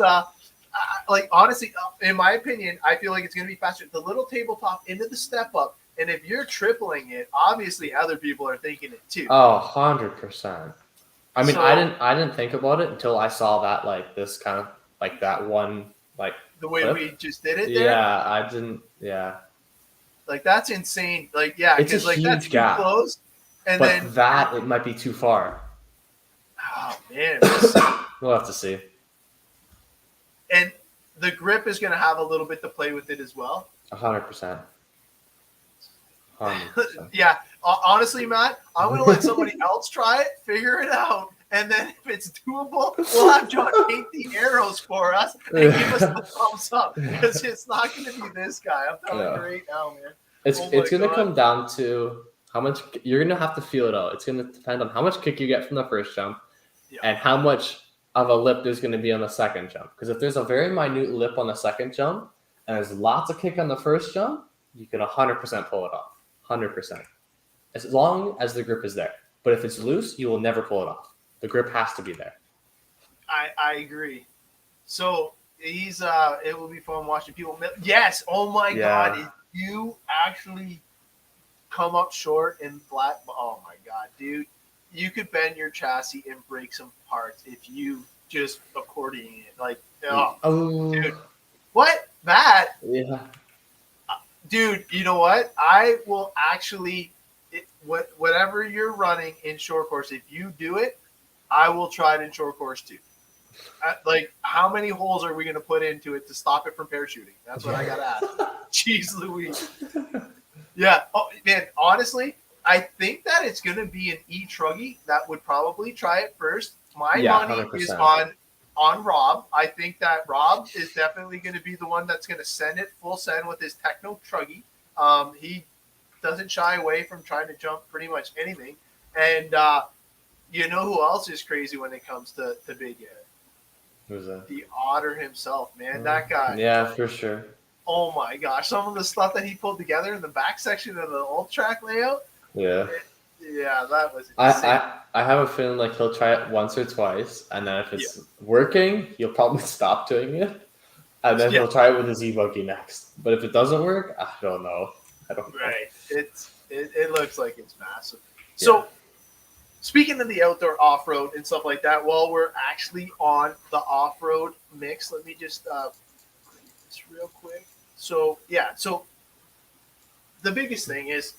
like honestly, in my opinion, I feel like it's going to be faster. The little tabletop into the step up, and if you're tripling it, obviously other people are thinking it too. Oh, 100%. I mean, I didn't think about it until I saw that like this kind of like that one like the way clip. we just did it there. Yeah, I didn't. Yeah. Like that's insane. Like because like that's too close, and but then that it might be too far. Oh man, we'll have to see. And the grip is going to have a little bit to play with it as well. 100%. Yeah, honestly, Matt, I'm going to let somebody else try it, figure it out, and then if it's doable, we'll have John paint the arrows for us and give us the thumbs up because it's not going to be this guy. I'm telling you right now, man. It's going to come down to how much you're going to have to feel it out. It's going to depend on how much kick you get from the first jump and how much of a lip there's going to be on the second jump. Because if there's a very minute lip on the second jump and there's lots of kick on the first jump, you can 100% pull it off. 100%. As long as the grip is there. But if it's loose, you will never pull it off. The grip has to be there. I agree. So he's it will be fun watching people. Yes. Oh my God. If you actually come up short in flat, oh my God, dude, you could bend your chassis and break some parts if you just accordion it. Like, dude, what? That? Yeah. Dude, you know what? I will actually, whatever you're running in short course, if you do it, I will try it in short course too. Like, how many holes are we going to put into it to stop it from parachuting? That's what I got to ask. Jeez Louise. Yeah. Oh, man, honestly, I think that it's going to be an E-Truggy that would probably try it first. My money 100%. Is on Rob. I think that Rob is definitely going to be the one that's going to send it full send with his Techno Truggy. He doesn't shy away from trying to jump pretty much anything. And you know who else is crazy when it comes to Big Air? Who's that? The Otter himself, man. That guy. Yeah, for sure. Oh my gosh. Some of the stuff that he pulled together in the back section of the old track layout. Yeah. Yeah, that was insane. I have a feeling like he'll try it once or twice, and then if it's working, he'll probably stop doing it, and then he'll try it with his e-buggy next. But if it doesn't work, I don't know. Right. It looks like it's massive. Yeah. So, speaking of the outdoor off-road and stuff like that, while we're actually on the off-road mix, let me just this real quick. So, so the biggest thing is,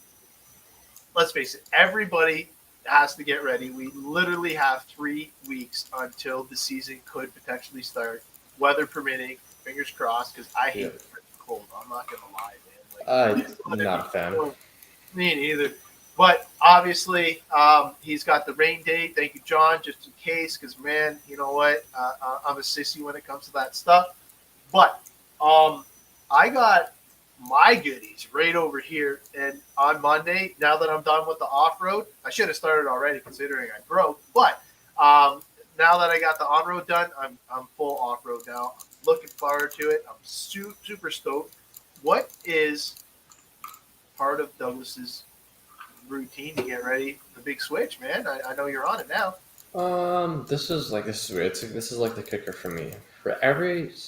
let's face it, everybody has to get ready. We literally have 3 weeks until the season could potentially start, weather permitting, fingers crossed, because I hate the cold. I'm not going to lie, man. I'm not a fan. Me neither. But obviously, he's got the rain date. Thank you, John, just in case, because, man, you know what? I'm a sissy when it comes to that stuff. But I got my goodies right over here, and on Monday, now that I'm done with the off-road, I should have started already considering I broke, but now that I got the on-road done, I'm full off-road now. I'm looking forward to it. I'm super stoked. What is part of Douglas's routine to get ready for the big switch, man? I know you're on it now. This is like the kicker for me.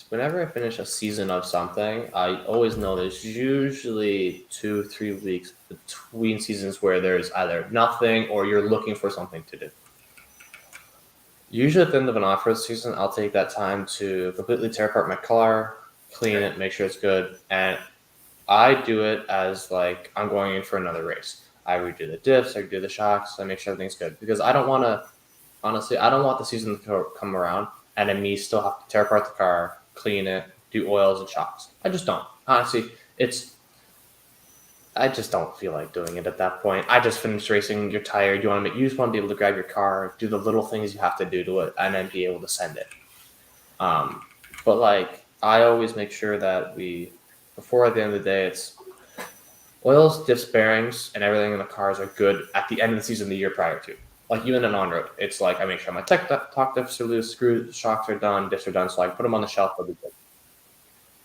Whenever I finish a season of something, I always know there's usually 2-3 weeks between seasons where there's either nothing or you're looking for something to do. Usually at the end of an off-road season, I'll take that time to completely tear apart my car, clean it, make sure it's good, and I do it as like I'm going in for another race. I redo the diffs, I redo the shocks, I make sure everything's good because I don't want to Honestly, I don't want the season to come around and then me still have to tear apart the car, clean it, do oils and shocks. I just don't. Honestly, I just don't feel like doing it at that point. I just finished racing. You're tired. You just want to be able to grab your car, do the little things you have to do to it, and then be able to send it. But like I always make sure that before at the end of the day, it's oils, dips, bearings, and everything in the cars are good at the end of the season, the year prior to. Like even in on road, it's like I make sure my top dips are loose, screws, shocks are done, dips are done, so I put them on the shelf. They'll be good.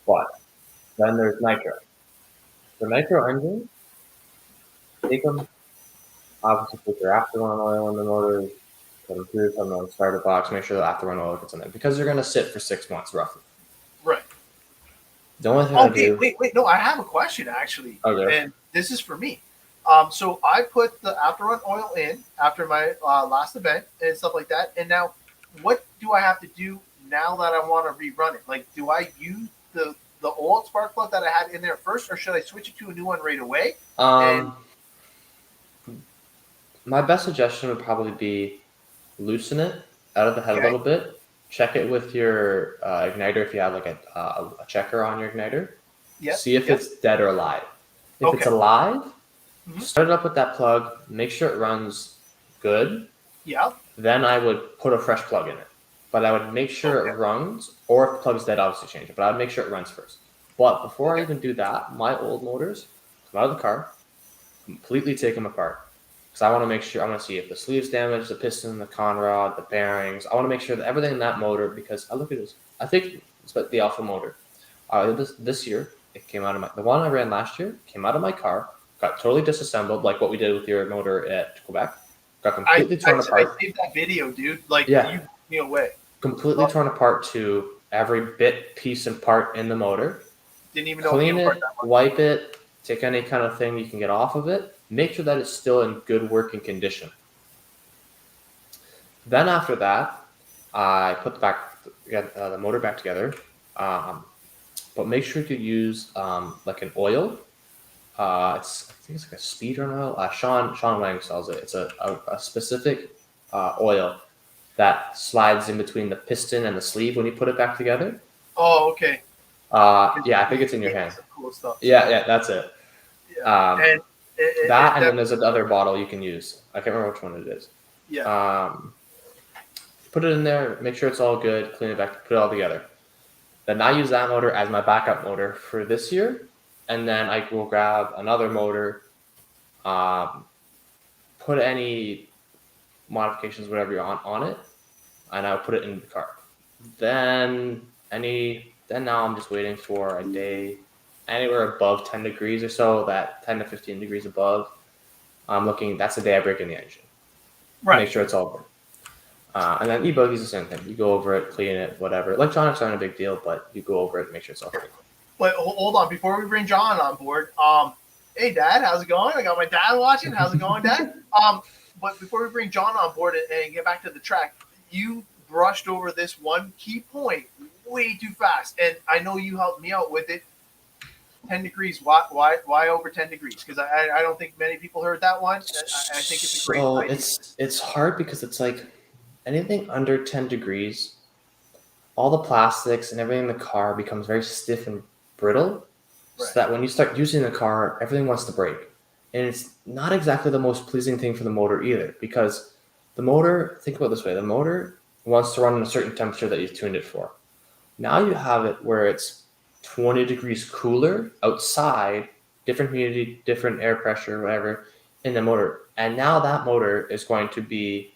But then there's nitro. The nitro engine, take them. Obviously, put your afterburn oil in the motor, put them through, put them on the starter box, make sure the afterburn oil gets in there because they're going to sit for 6 months roughly. Right. The only thing Oh, I do. wait. No, I have a question actually, Okay. and this is for me. So I put the afterrun oil in after my last event and stuff like that. And now, what do I have to do now that I want to rerun it? Like, do I use the old spark plug that I had in there first, or should I switch it to a new one right away? My best suggestion would probably be loosen it out of the head a little bit. Check it with your igniter if you have like a checker on your igniter. Yep. See if it's dead or alive. If it's alive, start it up with that plug. Make sure it runs good. Yeah. Then I would put a fresh plug in it. But I would make sure it runs, or if the plug's dead, obviously change it. But I would make sure it runs first. But before I even do that, my old motors come out of the car, completely take them apart. Because I want to make sure, I want to see if the sleeve's damaged, the piston, the conrod, the bearings. I want to make sure that everything in that motor, because I look at this, I think it's the Alpha motor. This year, it came out of the one I ran last year, came out of my car, got totally disassembled, like what we did with your motor at Quebec. Got completely torn apart. I saved that video, dude. Like, you blew me away. Completely torn apart to every bit, piece, and part in the motor. Didn't even know. Clean it, wipe it, take any kind of thing you can get off of it. Make sure that it's still in good working condition. Then after that, I put the motor back together. But make sure to use like an oil. I think it's like a speedrun oil. Sean Lang sells it. It's a specific oil that slides in between the piston and the sleeve when you put it back together. Oh, okay. I think it's in your hand. Cool stuff. Yeah, that's it. Yeah. And then there's another bottle you can use. I can't remember which one it is. Yeah. Put it in there, make sure it's all good, clean it back, put it all together. Then I use that motor as my backup motor for this year, and then I will grab another motor, put any modifications, whatever you want on it, and I'll put it in the car. Then now I'm just waiting for a day anywhere above 10 degrees or so, that 10 to 15 degrees above. That's the day I break in the engine. Right. Make sure it's all good. And then e-buggy's the same thing. You go over it, clean it, whatever. Electronics aren't a big deal, but you go over it, make sure it's all good. Wait, hold on. Before we bring John on board, hey, Dad, how's it going? I got my dad watching. How's it going, Dad? But before we bring John on board and get back to the track, you brushed over this one key point way too fast, and I know you helped me out with it. 10 degrees. Why over 10 degrees? Because I don't think many people heard that one. I think it's a great idea. It's hard because it's like anything under 10 degrees, all the plastics and everything in the car becomes very stiff and brittle. Right. So that when you start using the car, everything wants to break. And it's not exactly the most pleasing thing for the motor either, because the motor, think about it this way, the motor wants to run in a certain temperature that you've tuned it for. Now you have it where it's 20 degrees cooler outside, different humidity, different air pressure, whatever, in the motor. And now that motor is going to be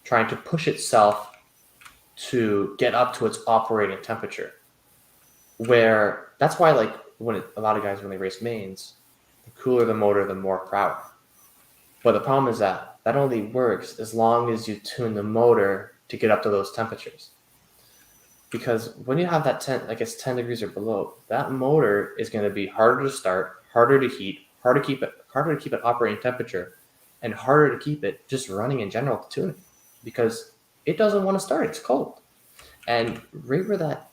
trying to push itself to get up to its operating temperature. Where that's why, like, a lot of guys, when they race mains, the cooler the motor, the more power. But the problem is that only works as long as you tune the motor to get up to those temperatures. Because when you have that 10, like it's 10 degrees or below, that motor is going to be harder to start, harder to heat, harder to keep it operating temperature, and harder to keep it just running in general to tune it, because it doesn't want to start. It's cold. And right where that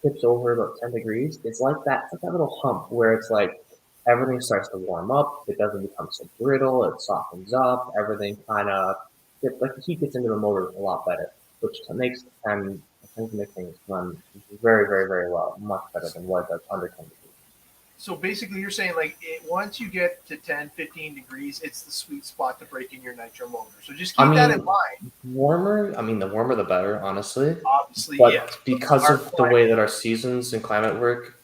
tips over about 10 degrees, it's like that little hump where it's like everything starts to warm up. It doesn't become so brittle. It softens up. Everything kind of like the heat gets into the motor a lot better, which makes and tends to make things run very, very, very well, much better than what it does under 10 degrees. So basically, you're saying like once you get to 10, 15 degrees, it's the sweet spot to break in your nitro motor. So just keep that in mind. The warmer the better, honestly. Obviously, But yeah. because of the way that our seasons and climate work,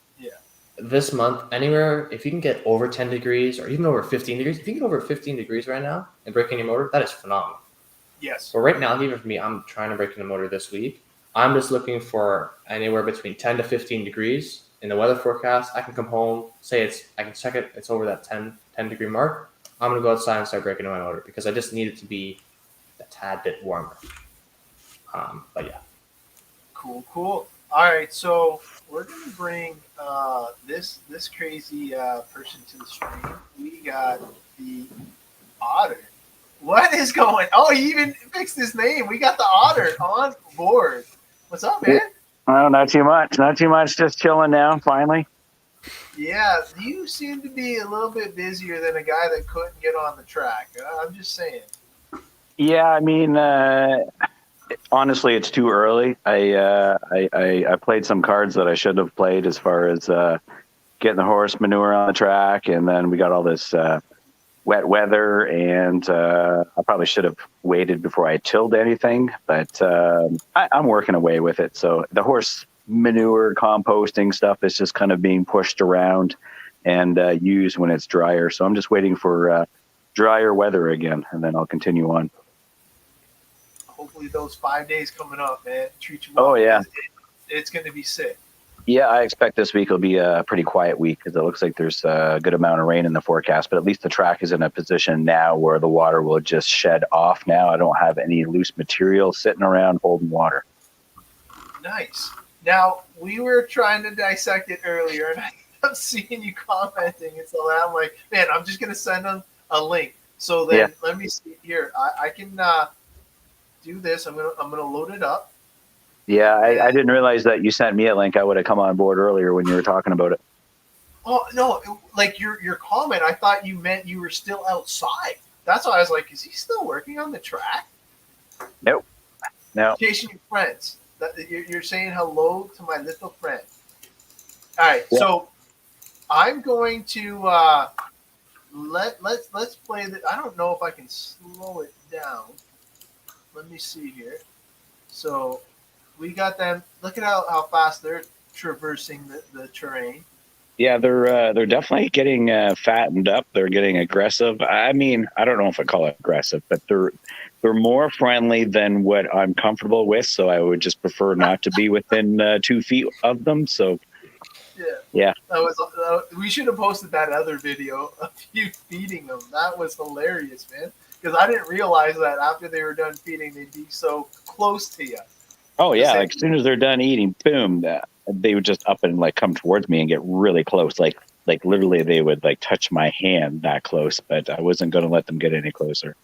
this month, anywhere, if you can get over 10 degrees or even over 15 degrees, if you can get over 15 degrees right now and break in your motor, that is phenomenal. Yes. But right now, even for me, I'm trying to break in the motor this week. I'm just looking for anywhere between 10 to 15 degrees in the weather forecast. I can come home, I can check it, it's over that 10 degree mark. I'm going to go outside and start breaking in my motor because I just need it to be a tad bit warmer. But yeah. Cool. All right, so we're going to bring this crazy person to the stream. We got the Otter. What is going? Oh, he even fixed his name. We got the Otter on board. What's up, man? Oh, not too much. Not too much. Just chilling now, finally. Yeah, you seem to be a little bit busier than a guy that couldn't get on the track. I'm just saying. Yeah, I mean, honestly, it's too early. I played some cards that I should have played as far as getting the horse manure on the track, and then we got all this wet weather, and I probably should have waited before I tilled anything, but I'm working away with it. So the horse manure composting stuff is just kind of being pushed around and used when it's drier. So I'm just waiting for drier weather again, and then I'll continue on. Hopefully those 5 days coming up, man, treat you well. Oh, yeah. It's going to be sick. Yeah, I expect this week will be a pretty quiet week because it looks like there's a good amount of rain in the forecast, but at least the track is in a position now where the water will just shed off now. I don't have any loose material sitting around holding water. Nice. Now, we were trying to dissect it earlier, and I kept seeing you commenting, and so I'm like, man, I'm just going to send them a link. So then let me see here. I can do this. I'm gonna load it up. Yeah, I didn't realize that you sent me a link. I would have come on board earlier when you were talking about it. Oh, no, like your comment, I thought you meant you were still outside. That's why I was like, is he still working on the track? Nope. No. Chasing your friends. You're saying hello to my little friend. All right, so I'm going to let's play the. I don't know if I can slow it down. Let me see here. So we got them. Look at how fast they're traversing the terrain. Yeah, they're definitely getting fattened up. They're getting aggressive. I mean, I don't know if I call it aggressive, but they're more friendly than what I'm comfortable with. So I would just prefer not to be within 2 feet of them. So yeah. We should have posted that other video of you feeding them. That was hilarious, man. Because I didn't realize that after they were done feeding, they'd be so close to you. Oh yeah, like as soon as they're done eating, boom, they would just up and like come towards me and get really close. Like literally, they would like touch my hand that close. But I wasn't going to let them get any closer.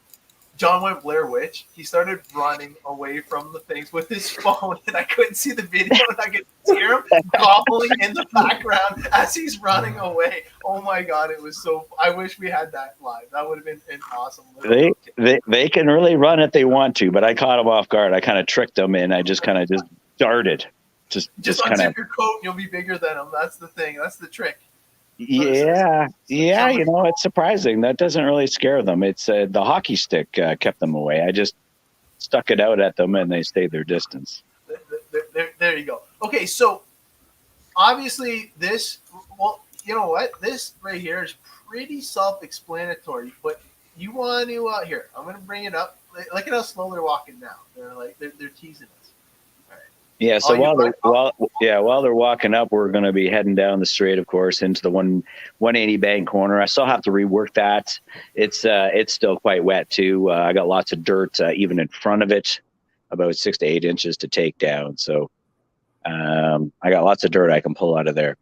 John went Blair Witch. He started running away from the things with his phone, and I couldn't see the video, and I could hear him gobbling in the background as he's running away. Oh my God, it was so. I wish we had that live. That would have been an awesome. They can really run if they want to, but I caught them off guard. I kind of tricked them, and I just kind of just darted. Just unzip your coat, and you'll be bigger than them. That's the thing. That's the trick. Yeah. You know, it's surprising. That doesn't really scare them. It's the hockey stick kept them away. I just stuck it out at them, and they stayed their distance. There you go. Okay, so obviously this. Well, you know what? This right here is pretty self-explanatory. But you want to here? I'm going to bring it up. Look at how slow they're walking now. They're teasing us. Yeah, so while they're walking up, we're going to be heading down the straight, of course, into the 180 bank corner. I still have to rework that. It's still quite wet too. I got lots of dirt even in front of it, about 6 to 8 inches to take down. So I got lots of dirt I can pull out of there.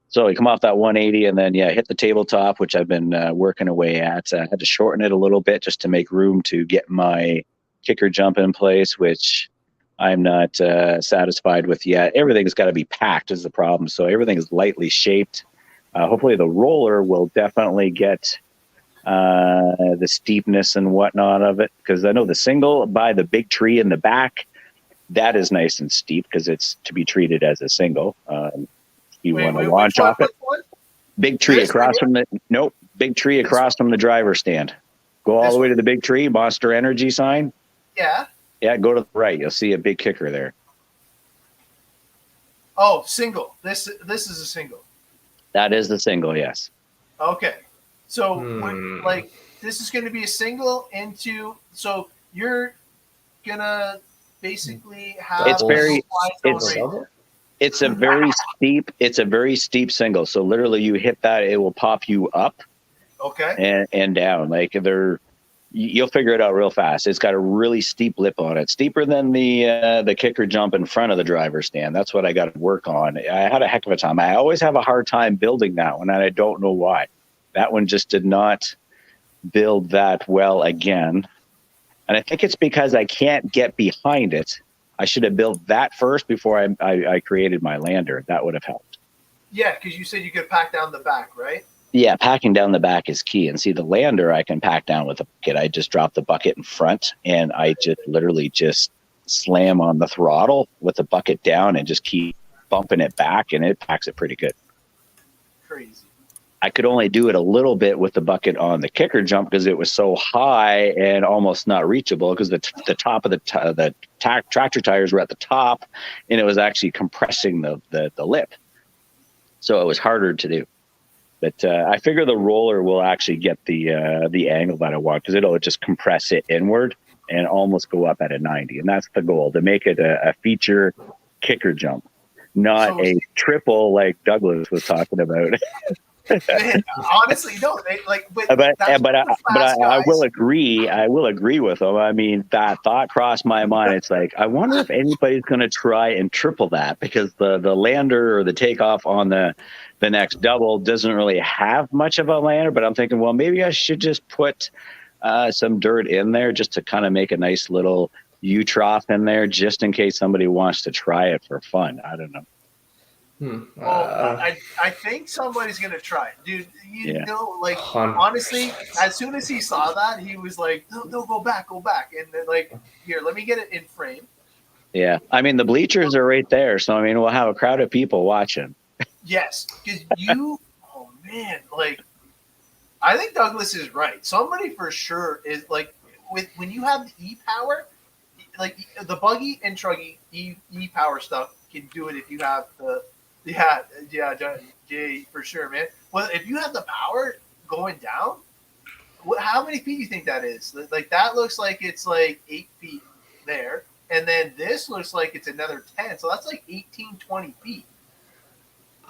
So we come off that 180 and then hit the tabletop, which I've been working away at. I had to shorten it a little bit just to make room to get my kicker jump in place, which I'm not satisfied with yet. Everything's got to be packed is the problem. So everything is lightly shaped. Hopefully the roller will definitely get the steepness and whatnot of it. Because I know the single by the big tree in the back, that is nice and steep because it's to be treated as a single. You want to launch off it. Big tree across from the big tree across from the driver's stand. Go all the way to the big tree, Monster Energy sign. Yeah. Yeah, go to the right. You'll see a big kicker there. Oh, single. This is a single. That is the single, yes. Okay. So like this is going to be a single into. So you're gonna basically have. It's a very steep single. So literally, you hit that, it will pop you up. Okay. And down. Like you'll figure it out real fast. It's got a really steep lip on it, steeper than the kicker jump in front of the driver's stand. That's what I got to work on. I had a heck of a time. I always have a hard time building that one, and I don't know why. That one just did not build that well again. And I think it's because I can't get behind it. I should have built that first before I created my lander. That would have helped. Yeah, because you said you could pack down the back, right? Yeah, packing down the back is key. And see, the lander I can pack down with a bucket. I just drop the bucket in front, and I just literally just slam on the throttle with the bucket down and just keep bumping it back, and it packs it pretty good. Crazy. I could only do it a little bit with the bucket on the kicker jump because it was so high and almost not reachable because the top of the tractor tires were at the top, and it was actually compressing the lip. So it was harder to do. But I figure the roller will actually get the angle that I want because it'll just compress it inward and almost go up at a 90. And that's the goal, to make it a feature kicker jump, not a triple like Douglas was talking about. Man, honestly, no. But I will agree. I will agree with him. I mean, that thought crossed my mind. It's like, I wonder if anybody's going to try and triple that, because the lander or the takeoff on the next double doesn't really have much of a lander. But I'm thinking, well, maybe I should just put some dirt in there just to kind of make a nice little U-trough in there, just in case somebody wants to try it for fun. I don't know. Well, I think somebody's gonna try it, dude. You know, like honestly, as soon as he saw that, he was like, "No, go back," and then like, here, let me get it in frame. Yeah, I mean the bleachers are right there, so I mean we'll have a crowd of people watching. Yes, because oh man, like I think Douglas is right. Somebody for sure is like when you have the e-power, like the buggy and truggy e-power stuff can do it if you have the. Yeah, for sure, man. Well, if you have the power going down, how many feet do you think that is? Like that looks like it's like 8 feet there, and then this looks like it's another 10, so that's like 18, 20 feet.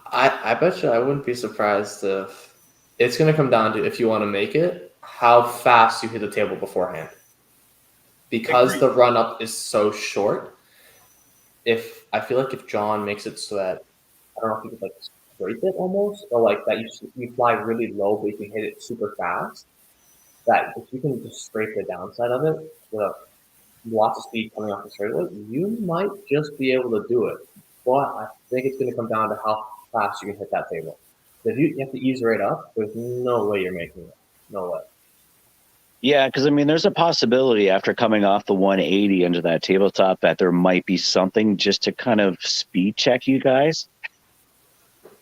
I bet you I wouldn't be surprised if it's going to come down to, if you want to make it, how fast you hit the table beforehand. Because Agreed. The run up is so short. I feel like if John makes it so that, I don't know if you could like scrape it almost, or like that you fly really low but you can hit it super fast. That if you can just scrape the downside of it with lots of speed coming off the straightaway, you might just be able to do it. But I think it's going to come down to how fast you can hit that table. If you have to ease right up, there's no way you're making it. No way. Yeah, because I mean, there's a possibility after coming off the 180 into that tabletop that there might be something just to kind of speed check you guys.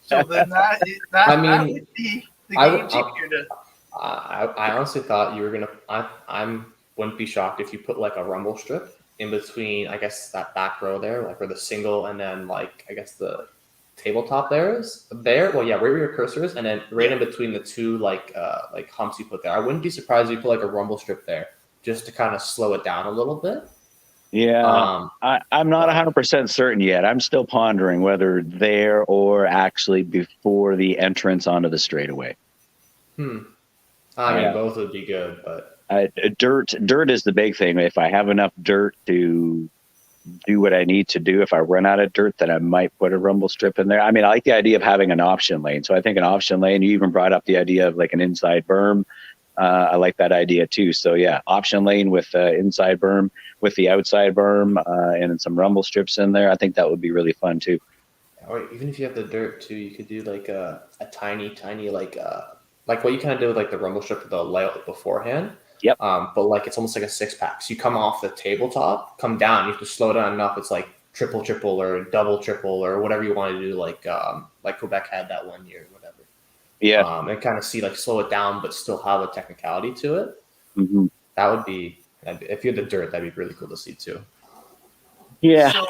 So then that would be the game changer. I honestly thought you were gonna. I wouldn't be shocked if you put like a rumble strip in between. I guess that back row there, like where the single, and then like I guess the tabletop there is there. Well, yeah, where your cursor is, and then right in between the two like humps you put there. I wouldn't be surprised if you put like a rumble strip there just to kind of slow it down a little bit. Yeah, I'm not 100% certain yet. I'm still pondering whether there or actually before the entrance onto the straightaway. I mean, both would be good, but dirt is the big thing. If I have enough dirt to do what I need to do, if I run out of dirt, then I might put a rumble strip in there. I mean, I like the idea of having an option lane. So I think an option lane, you even brought up the idea of like an inside berm. I like that idea too. So yeah, option lane with inside berm, with the outside berm, and then some rumble strips in there. I think that would be really fun too. Or even if you have the dirt too, you could do like a tiny like like what you kind of did with like the rumble strip with the layout beforehand. Yep. But like it's almost like a 6-pack. So you come off the tabletop, come down. You have to slow down enough. It's like triple or double triple or whatever you want to do. Like Quebec had that one year, whatever. Yeah. And kind of see like slow it down, but still have a technicality to it. Mm-hmm. That would be if you had the dirt, that'd be really cool to see too. Yeah. So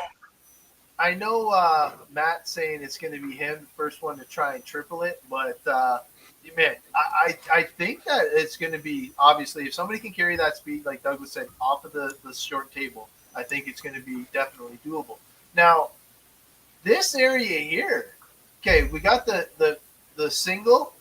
I know Matt's saying it's going to be him, the first one to try and triple it, but man, I think that it's going to be, obviously, if somebody can carry that speed, like Douglas said, off of the short table, I think it's going to be definitely doable. Now, this area here, okay, we got the single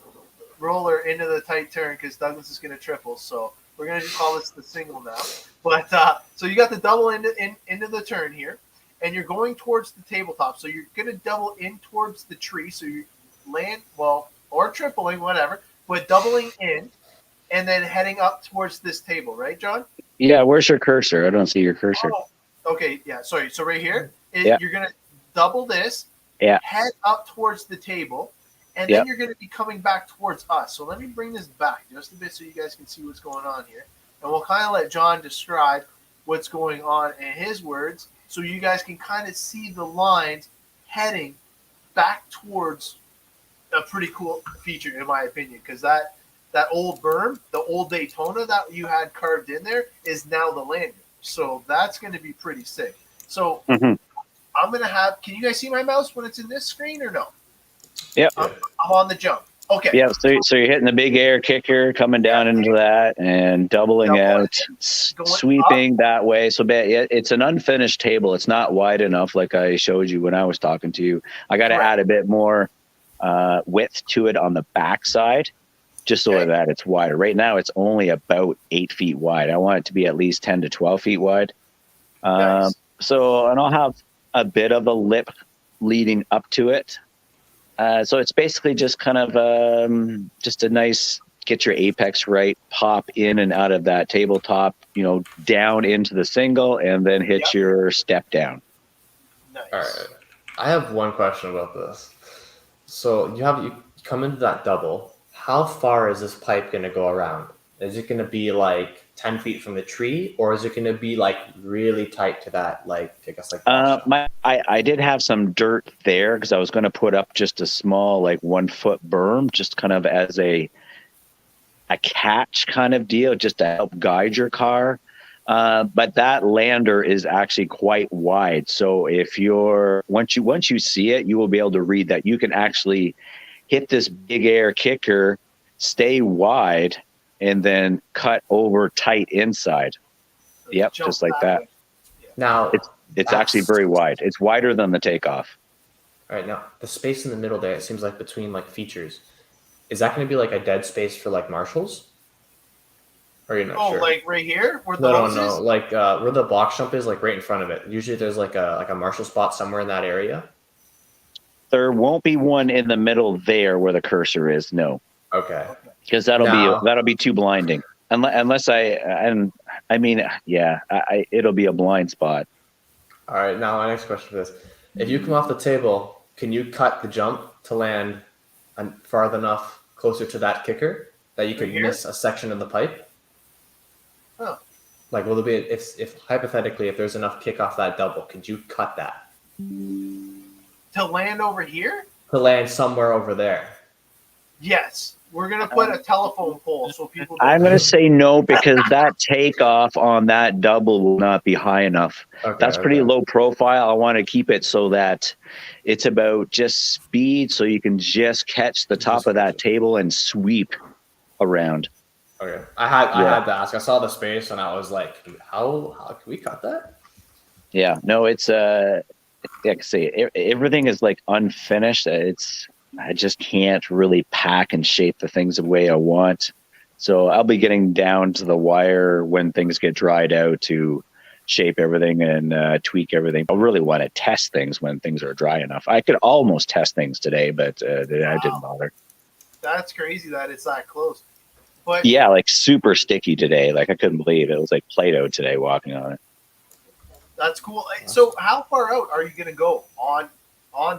roller into the tight turn because Douglas is going to triple, so we're going to call this the single now. But so you got the double into the turn here, and you're going towards the tabletop. So you're going to double in towards the tree. So you land, well, or tripling, whatever, but doubling in and then heading up towards this table, right, John? Yeah. Where's your cursor? I don't see your cursor. Oh, okay. Yeah. Sorry. So right here, Yeah. you're going to double this, Yeah. head up towards the table, and then you're going to be coming back towards us. So let me bring this back just a bit so you guys can see what's going on here. And we'll kind of let John describe what's going on in his words so you guys can kind of see the lines heading back towards a pretty cool feature, in my opinion, because that old berm, the old Daytona that you had carved in there is now the lander. So that's going to be pretty sick. So I'm going to have – can you guys see my mouse when it's in this screen or no? Yep. I'm on the jump. Okay. Yeah, so you're hitting the big air kicker, coming down into that, and doubling out, sweeping up that way. So it's an unfinished table. It's not wide enough, like I showed you when I was talking to you. I got to add a bit more width to it on the backside, just so that it's wider. Right now, it's only about 8 feet wide. I want it to be at least 10 to 12 feet wide. Nice. So, and I'll have a bit of a lip leading up to it. So it's basically just kind of just a nice get your apex right, pop in and out of that tabletop, down into the single, and then hit your step down. Nice. All right. I have one question about this. So you come into that double. How far is this pipe going to go around? Is it going to be like 10 feet from the tree, or is it going to be like really tight to that? Like, I guess like. I did have some dirt there because I was going to put up just a small, like 1 foot berm, just kind of as a catch kind of deal, just to help guide your car. But that lander is actually quite wide. So if once you see it, you will be able to read that you can actually hit this big air kicker, stay wide, and then cut over tight inside. Yep, just like that. Now it's actually very wide. It's wider than the takeoff. All right, now the space in the middle there, it seems like between like features, is that going to be like a dead space for like marshals? Or you're not sure? Like right here where the house No. is? Like where the box jump is, like right in front of it. Usually there's like a marshal spot somewhere in that area. There won't be one in the middle there where the cursor is. No. Okay. Because that'll be too blinding. Unless it'll be a blind spot. All right. Now my next question for this: if you come off the table, can you cut the jump to land far enough closer to that kicker that you could miss a section of the pipe? Oh. Like, will there be if hypothetically if there's enough kick off that double, could you cut that To land over here? to land somewhere over there? Yes. We're going to put a telephone pole so people I'm going to say no because that takeoff on that double will not be high enough. Okay, That's pretty low profile. I want to keep it so that it's about just speed so you can just catch the top of that table and sweep around. Okay. I had to ask. I saw the space and I was like, how can we cut that? Yeah, no, it's like I say, everything is like unfinished. I just can't really pack and shape the things the way I want. So I'll be getting down to the wire when things get dried out to shape everything and tweak everything. I really want to test things when things are dry enough. I could almost test things today, but I didn't bother. That's crazy that it's that close. But yeah, like super sticky today. Like I couldn't believe it was like Play-Doh today walking on it. That's cool. So how far out are you going to go on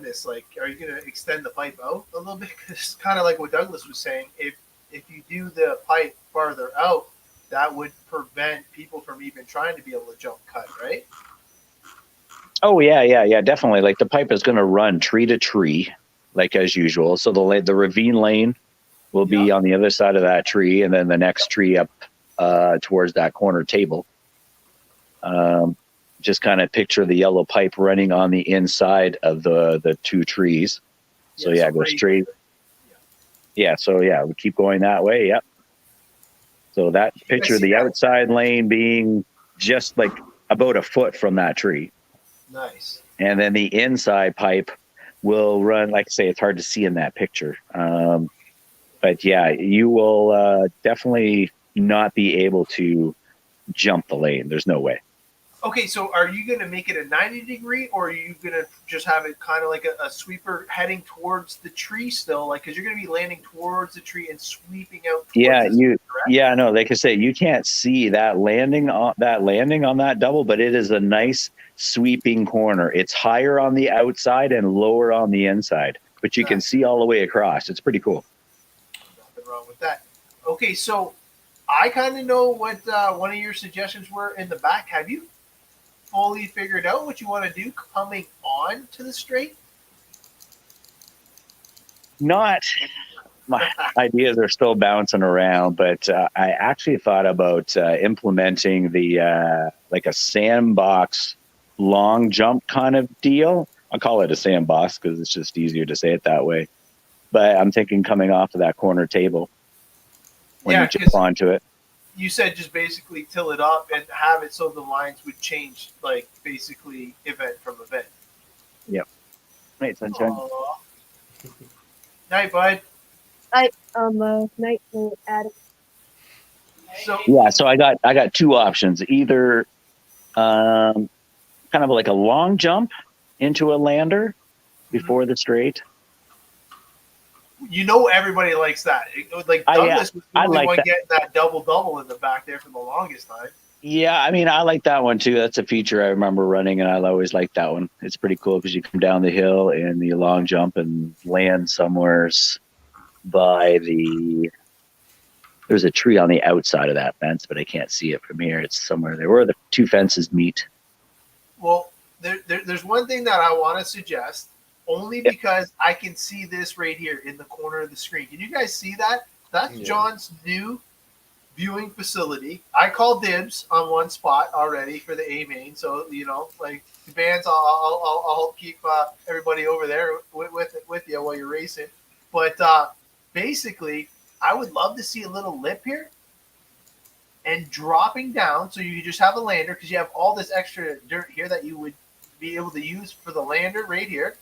this? Like, are you going to extend the pipe out a little bit? Because it's kind of like what Douglas was saying. If if you do the pipe farther out, that would prevent people from even trying to be able to jump cut, right? Oh yeah, definitely. Like the pipe is going to run tree to tree, like as usual. So the ravine lane will be on the other side of that tree, and then the next tree up towards that corner table. Just kind of picture the yellow pipe running on the inside of the two trees. So yeah, go straight. Yeah, so yeah, we keep going that way. Yep. So that picture the outside lane being just like about a foot from that tree. Nice. And then the inside pipe will run, like I say, it's hard to see in that picture. But yeah, you will definitely not be able to jump the lane. There's no way. Okay, so are you going to make it a 90-degree, or are you going to just have it kind of like a sweeper heading towards the tree still? Like, because you're going to be landing towards the tree and sweeping out. No, like I say, you can't see that landing on that double, but it is a nice sweeping corner. It's higher on the outside and lower on the inside, but you can see all the way across. It's pretty cool. Nothing wrong with that. Okay, so I kind of know what one of your suggestions were in the back. Have you fully figured out what you want to do coming on to the straight? Not. My ideas are still bouncing around, but I actually thought about implementing the like a sandbox long jump kind of deal. I'll call it a sandbox because it's just easier to say it that way. But I'm thinking coming off of that corner table when you jump onto it. You said just basically till it up and have it so the lines would change, like basically event from event. Yep. Right, sunshine. Night, bud. Night, Adam. So I got two options. Either kind of like a long jump into a lander before the straight. You know, everybody likes that. Like Douglas was the only one getting that double in the back there for the longest time. Yeah, I mean, I like that one too. That's a feature I remember running, and I always liked that one. It's pretty cool because you come down the hill and the long jump and land somewhere by there's a tree on the outside of that fence, but I can't see it from here. It's somewhere there where the two fences meet. Well, there's one thing that I want to suggest, only because I can see this right here in the corner of the screen. Can you guys see that? That's John's new viewing facility. I called dibs on one spot already for the A main, so like the bands, I'll help keep everybody over there with you while you're racing. But basically, I would love to see a little lip here and dropping down, so you just have a lander because you have all this extra dirt here that you would be able to use for the lander right here,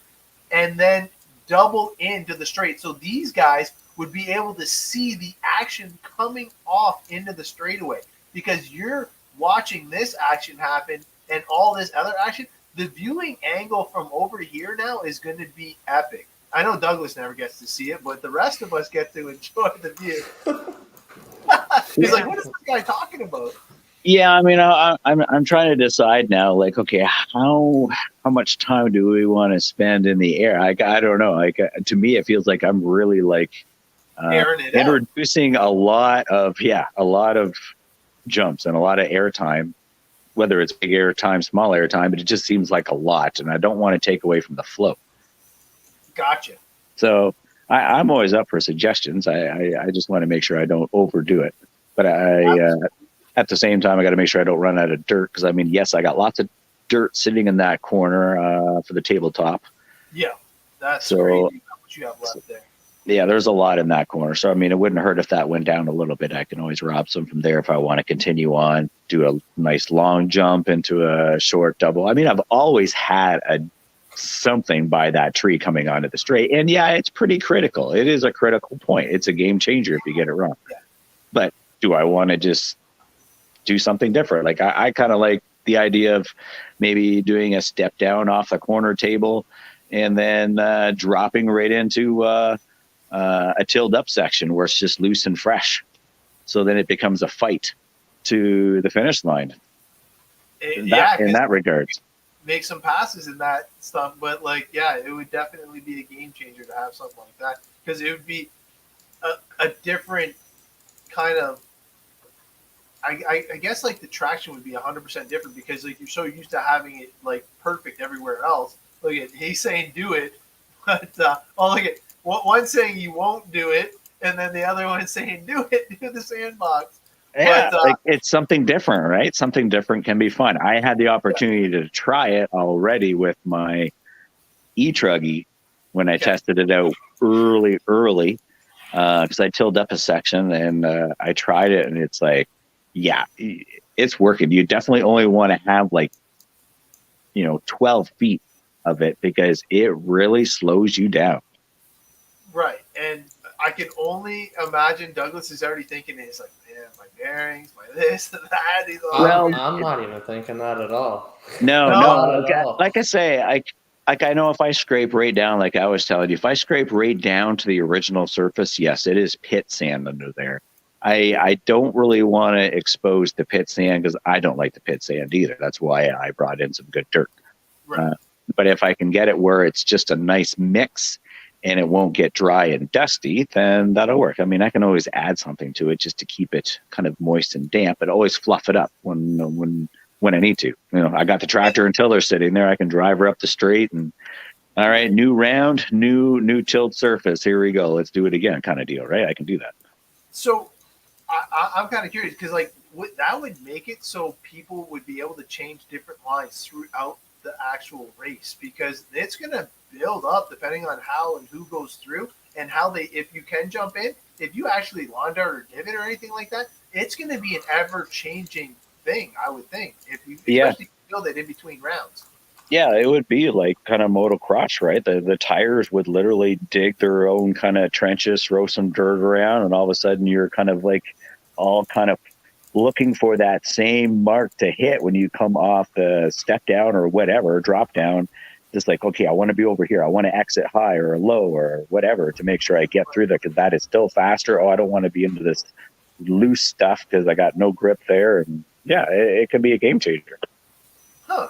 and then double into the straight. So these guys would be able to see the action coming off into the straightaway because you're watching this action happen and all this other action. The viewing angle from over here now is going to be epic. I know Douglas never gets to see it, but the rest of us get to enjoy the view. He's like, what is this guy talking about? Yeah, I mean, I'm trying to decide now. Like, okay, how much time do we want to spend in the air? I don't know. Like, to me, it feels like I'm really like introducing a lot of jumps and a lot of air time, whether it's big air time, small air time. But it just seems like a lot, and I don't want to take away from the flow. Gotcha. So I'm always up for suggestions. I just want to make sure I don't overdo it, but at the same time, I got to make sure I don't run out of dirt because, I mean, yes, I got lots of dirt sitting in that corner for the tabletop. Yeah, that's crazy what you have left there. Yeah, there's a lot in that corner. So, I mean, it wouldn't hurt if that went down a little bit. I can always rob some from there if I want to continue on, do a nice long jump into a short double. I mean, I've always had something by that tree coming onto the straight. And, yeah, it's pretty critical. It is a critical point. It's a game changer if you get it wrong. Yeah. But do I want to just do something different? Like I kind of like the idea of maybe doing a step down off the corner table and then dropping right into a tilled up section where it's just loose and fresh. So then it becomes a fight to the finish line. In that regard. Make some passes in that stuff, but it would definitely be a game changer to have something like that because it would be a different kind of. I guess like the traction would be 100% different because like you're so used to having it like perfect everywhere else. Look at he's saying do it, but look at one saying you won't do it, and then the other one saying do it, do the sandbox. Yeah, But like it's something different, right? Something different can be fun. I had the opportunity to try it already with my e-truggy when I tested it out early, because I tilled up a section and I tried it, and it's like, yeah, it's working. You definitely only want to have like, 12 feet of it because it really slows you down. right, and I can only imagine Douglas is already thinking it's like, man, my bearings, my this and that. He's like, Well, I'm not even thinking that at all. No, Not at all. like I say, I know if I scrape right down, like I was telling you, if I scrape right down to the original surface, yes, it is pit sand under there. I don't really want to expose the pit sand because I don't like the pit sand either. That's why I brought in some good dirt. right. But if I can get it where it's just a nice mix and it won't get dry and dusty, then that'll work. I mean, I can always add something to it just to keep it kind of moist and damp, but always fluff it up when I need to. I got the tractor and tiller sitting there. I can drive her up the street and all right, new round, new tilled surface. Here we go. Let's do it again, kind of deal, right? I can do that. So I'm kind of curious because like that would make it so people would be able to change different lines throughout the actual race because it's going to build up depending on how and who goes through and how if you can jump in, if you actually lawn dart or divot or anything like that, it's going to be an ever changing thing, I would think, if you especially build it in between rounds. Yeah, it would be like kind of motocross, right? The tires would literally dig their own kind of trenches, throw some dirt around, and all of a sudden you're kind of like all kind of looking for that same mark to hit when you come off the step down or whatever, drop down. Just like, okay, I want to be over here. I want to exit high or low or whatever to make sure I get through there because that is still faster. Oh, I don't want to be into this loose stuff because I got no grip there. And yeah, it can be a game changer. Huh.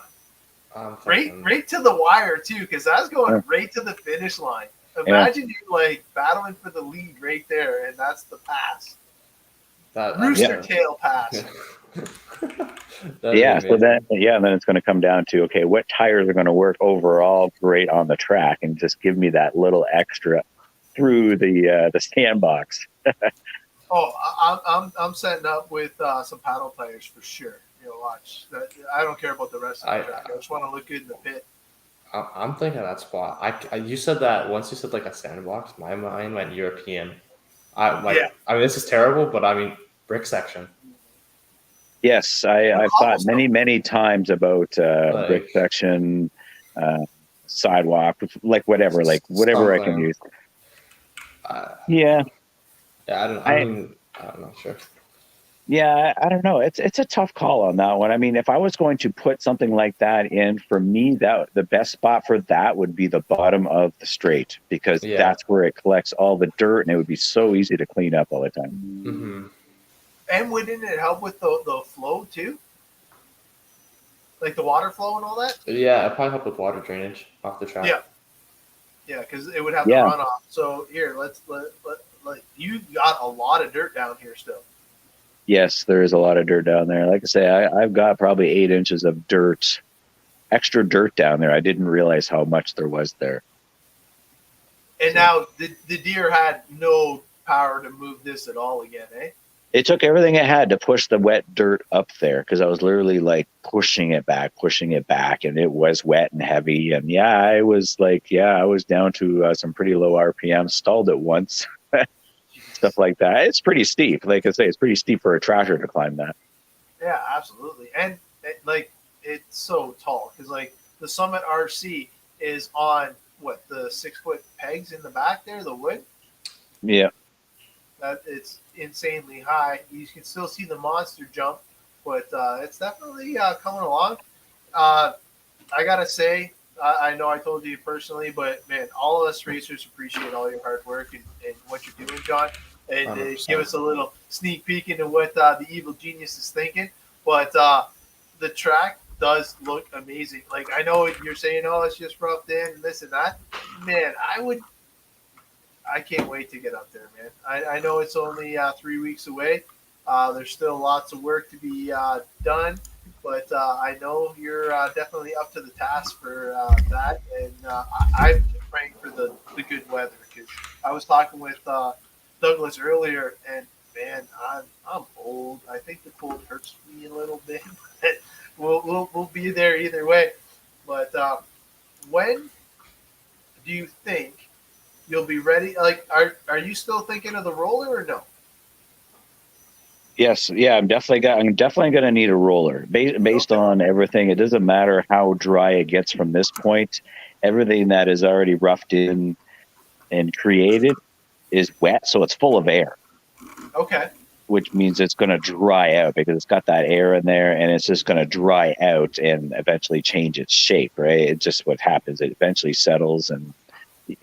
Right to the wire too, because I was going right to the finish line. Imagine you like battling for the lead right there, and that's the pass. Rooster tail pass. Yeah, so then then it's going to come down to okay, what tires are going to work overall great on the track, and just give me that little extra through the sandbox. I'm setting up with some paddle tires for sure. Watch. I don't care about the rest of the track. I just want to look good in the pit. I'm thinking that spot. You said that once you said like a sandbox, my mind went European. I mean, this is terrible, but I mean, brick section. Yes, I've thought many times about brick section, sidewalk, like whatever I can use. I don't know. Sure. Yeah, I don't know. It's a tough call on that one. I mean, if I was going to put something like that in, for me, that the best spot for that would be the bottom of the straight because that's where it collects all the dirt, and it would be so easy to clean up all the time. Mm-hmm. And wouldn't it help with the flow too? Like the water flow and all that? Yeah, it'd probably help with water drainage off the track. Yeah, because it would have the runoff. So here, let you got a lot of dirt down here still. Yes, there is a lot of dirt down there. Like I say, I've got probably 8 inches of dirt, extra dirt down there. I didn't realize how much there was there. And now the deer had no power to move this at all again, eh? It took everything it had to push the wet dirt up there because I was literally like pushing it back, and it was wet and heavy. And I was down to some pretty low RPM, stalled it once. Stuff like that. It's pretty steep. Like I say, it's pretty steep for a tractor to climb that. Yeah, absolutely. And it's so tall because like the Summit RC is on the 6-foot pegs in the back there, the wood. Yeah. That it's insanely high. You can still see the monster jump, but it's definitely coming along. I gotta say, I know I told you personally, but man, all of us racers appreciate all your hard work and what you're doing, John. And give us a little sneak peek into what the evil genius is thinking. But the track does look amazing. Like I know you're saying, oh, it's just roughed in and this and that. Man, I can't wait to get up there, man. I know it's only 3 weeks away. There's still lots of work to be done, but I know you're definitely up to the task for that. And I'm praying for the good weather because I was talking with Douglas earlier, and man, I'm old. I think the cold hurts me a little bit. But we'll be there either way. But when do you think you'll be ready? Like, are you still thinking of the roller or no? Yes, yeah, I'm definitely gonna need a roller based Okay. on everything. It doesn't matter how dry it gets from this point. Everything that is already roughed in and created is wet, so it's full of air, Okay. which means it's going to dry out because it's got that air in there, and it's just going to dry out and eventually change its shape. Right? It's just what happens. It eventually settles, and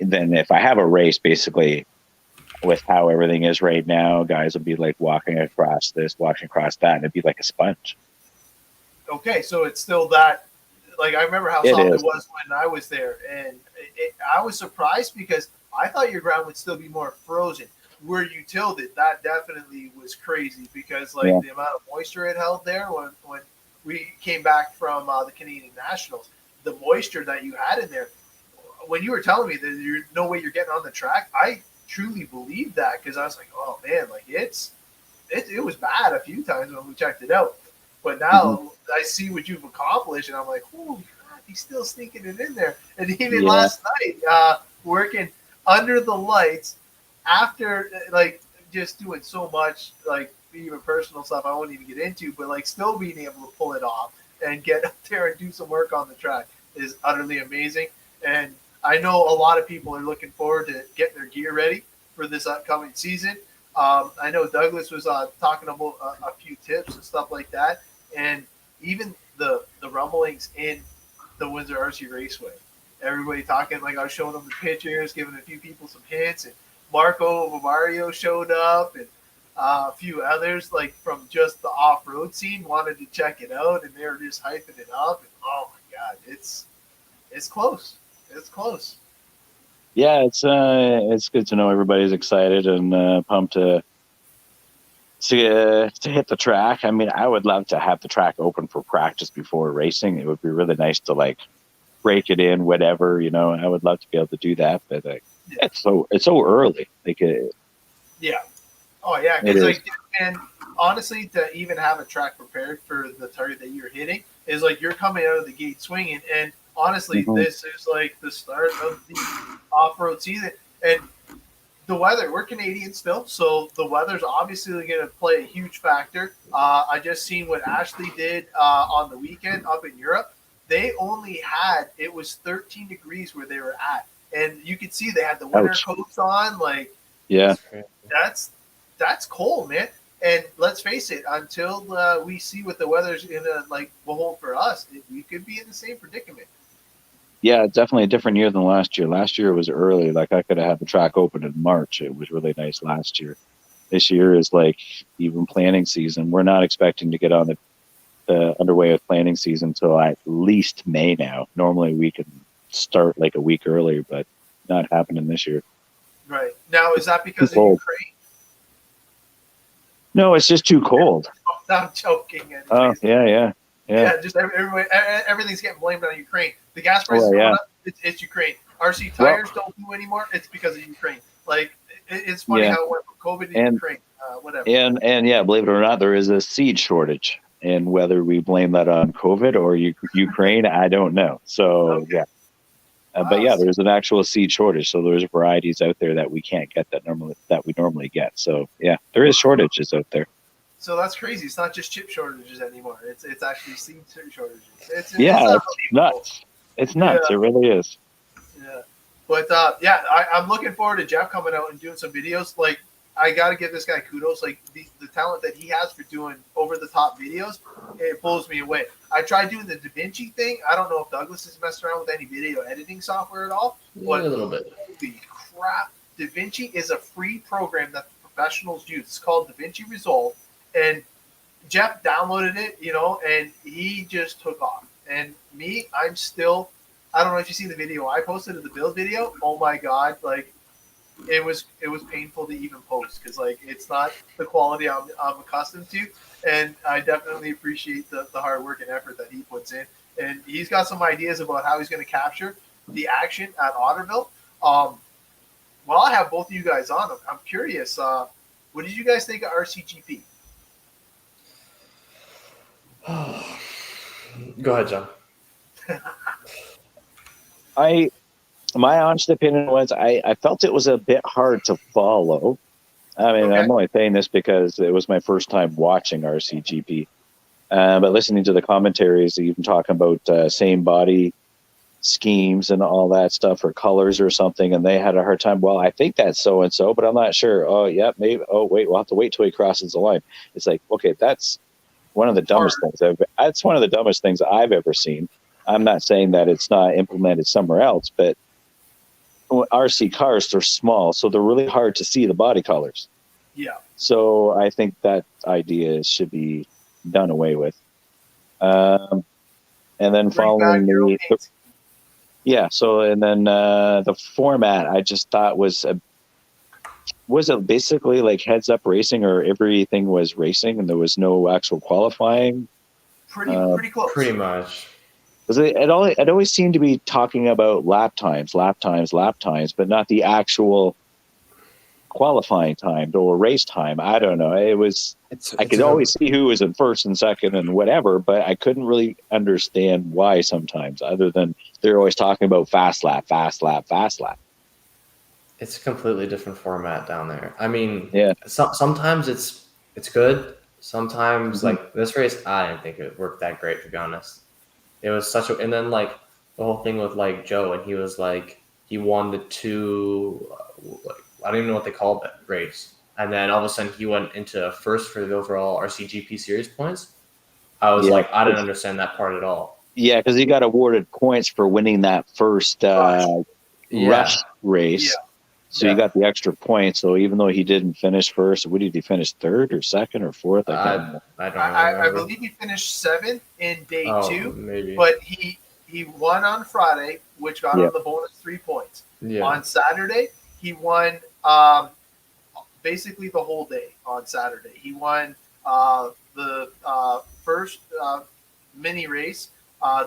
then if I have a race, basically with how everything is right now, guys will be like walking across this, walking across that, and it'd be like a sponge. Okay. So it's still that. Like I remember how It soft it is. was when I was there, and I was surprised because I thought your ground would still be more frozen. Where you tilled it, that definitely was crazy because like Yeah. the amount of moisture it held there when we came back from the Canadian Nationals, the moisture that you had in there. When you were telling me that there's no way you're getting on the track, I truly believed that because I was like, oh man, like it was bad a few times when we checked it out. But now I see what you've accomplished, and I'm like, holy crap, he's still sneaking it in there. And even Yeah. last night, working under the lights after like just doing so much, like even personal stuff I won't even get into, but like still being able to pull it off and get up there and do some work on the track is utterly amazing. And I know a lot of people are looking forward to getting their gear ready for this upcoming season. I know Douglas was talking about a few tips and stuff like that, and even the rumblings in the Windsor RC Raceway. Everybody talking like I was showing them the pictures, giving a few people some hints, and Marco Vivario showed up, and a few others like from just the off-road scene wanted to check it out, and they were just hyping it up. And oh my god, it's close. It's close. Yeah, it's good to know everybody's excited and pumped to hit the track. I mean, I would love to have the track open for practice before racing. It would be really nice to like break it in, whatever, you know. I would love to be able to do that, but Yeah. it's so early. Like Yeah. Oh yeah, It because is. like, and honestly, to even have a track prepared for the target that you're hitting is like you're coming out of the gate swinging, and honestly, Mhm. this is like the start of the off-road season. And the weather, we're Canadian still, so the weather's obviously going to play a huge factor. I just seen what Ashley did on the weekend up in Europe. They only had, it was 13 degrees where they were at, and you could see they had the winter Ouch. coats on. Like Yeah, that's cold, man. And let's face it, until we see what the weather's gonna like behold for us, we could be in the same predicament. yeah, definitely a different year than last year. Last year was early. Like I could have had the track open in March. It was really nice last year. This year is like even planning season. We're not expecting to get on the underway with planning season until at least May now. Normally we can start like a week earlier, but not happening this year. Right now, is that because of Cold. Ukraine? No, it's just too cold. I'm joking. Anyways. Oh yeah. Yeah, just everything's getting blamed on Ukraine. The gas prices Oh, yeah. going up. It's Ukraine. RC tires don't do anymore. It's because of Ukraine. Like it's funny Yeah. how it went from COVID to And- Ukraine. Whatever. And yeah, believe it or not, there is a seed shortage. And whether we blame that on COVID or Ukraine, I don't know. So Okay. yeah, but yeah, there's an actual seed shortage. So there's varieties out there that we can't get that we normally get. So yeah, there is shortages out there. So that's crazy. It's not just chip shortages anymore. It's actually seed shortages. It's Yeah, it's unbelievable. nuts. It's nuts. Yeah. It really is. Yeah. But I'm looking forward to Jeff coming out and doing some videos. Like, I got to give this guy kudos. Like, the talent that he has for doing over the top videos, it blows me away. I tried doing the DaVinci thing. I don't know if Douglas has messed around with any video editing software at all. Yeah, a little bit. Holy crap. DaVinci is a free program that the professionals use. It's called DaVinci Resolve. And Jeff downloaded it, and he just took off. And me, I don't know if you see the video I posted of the build video. Oh my God. Like, it was painful to even post because like it's not the quality I'm accustomed to, and I definitely appreciate the hard work and effort that he puts in. And he's got some ideas about how he's going to capture the action at Otterville. While I have both of you guys on, I'm curious. What did you guys think of RCGP? Go ahead, John. My honest opinion was I felt it was a bit hard to follow. I mean, Okay. I'm only saying this because it was my first time watching RCGP. But listening to the commentaries, even talking about same body schemes and all that stuff, or colors or something, and they had a hard time. Well, I think that's so and so, but I'm not sure. Oh, yeah, maybe. Oh, wait, we'll have to wait till he crosses the line. It's like, okay, that's one of the dumbest things. That's one of the dumbest things I've ever seen. I'm not saying that it's not implemented somewhere else, but RC cars, they're small, so they're really hard to see the body colors. Yeah. So I think that idea should be done away with. And then following so and then the format I just thought was it basically like heads up racing, or everything was racing and there was no actual qualifying? Pretty close. Pretty much. It always seemed to be talking about lap times, but not the actual qualifying time or race time. I don't know. I could always see who was in first and second and whatever, but I couldn't really understand why sometimes, other than they're always talking about fast lap. It's a completely different format down there. I mean, Yeah. Sometimes it's good. Sometimes like this race, I didn't think it worked that great, to be honest. It was and then like the whole thing with like Joe, and he was like, he won the two, I don't even know what they called that race. And then all of a sudden he went into first for the overall RCGP series points. I was like, I didn't understand that part at all. Yeah, because he got awarded points for winning that first rush race. Yeah. So he got the extra points. So even though he didn't finish first, what did he finish, third or second or fourth? I don't know. I believe he finished seventh in day 2, maybe. but he won on Friday, which got him the bonus 3 points. Yeah. On Saturday, he won basically the whole day. On Saturday, he won the first mini race.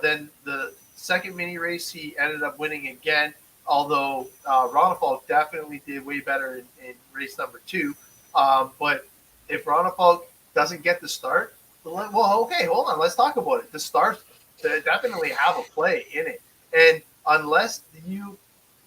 Then the second mini race, he ended up winning again. Although Ronafalk definitely did way better in race number 2. But if Ronafalk doesn't get the start, well, okay, hold on. Let's talk about it. The starts definitely have a play in it. And unless you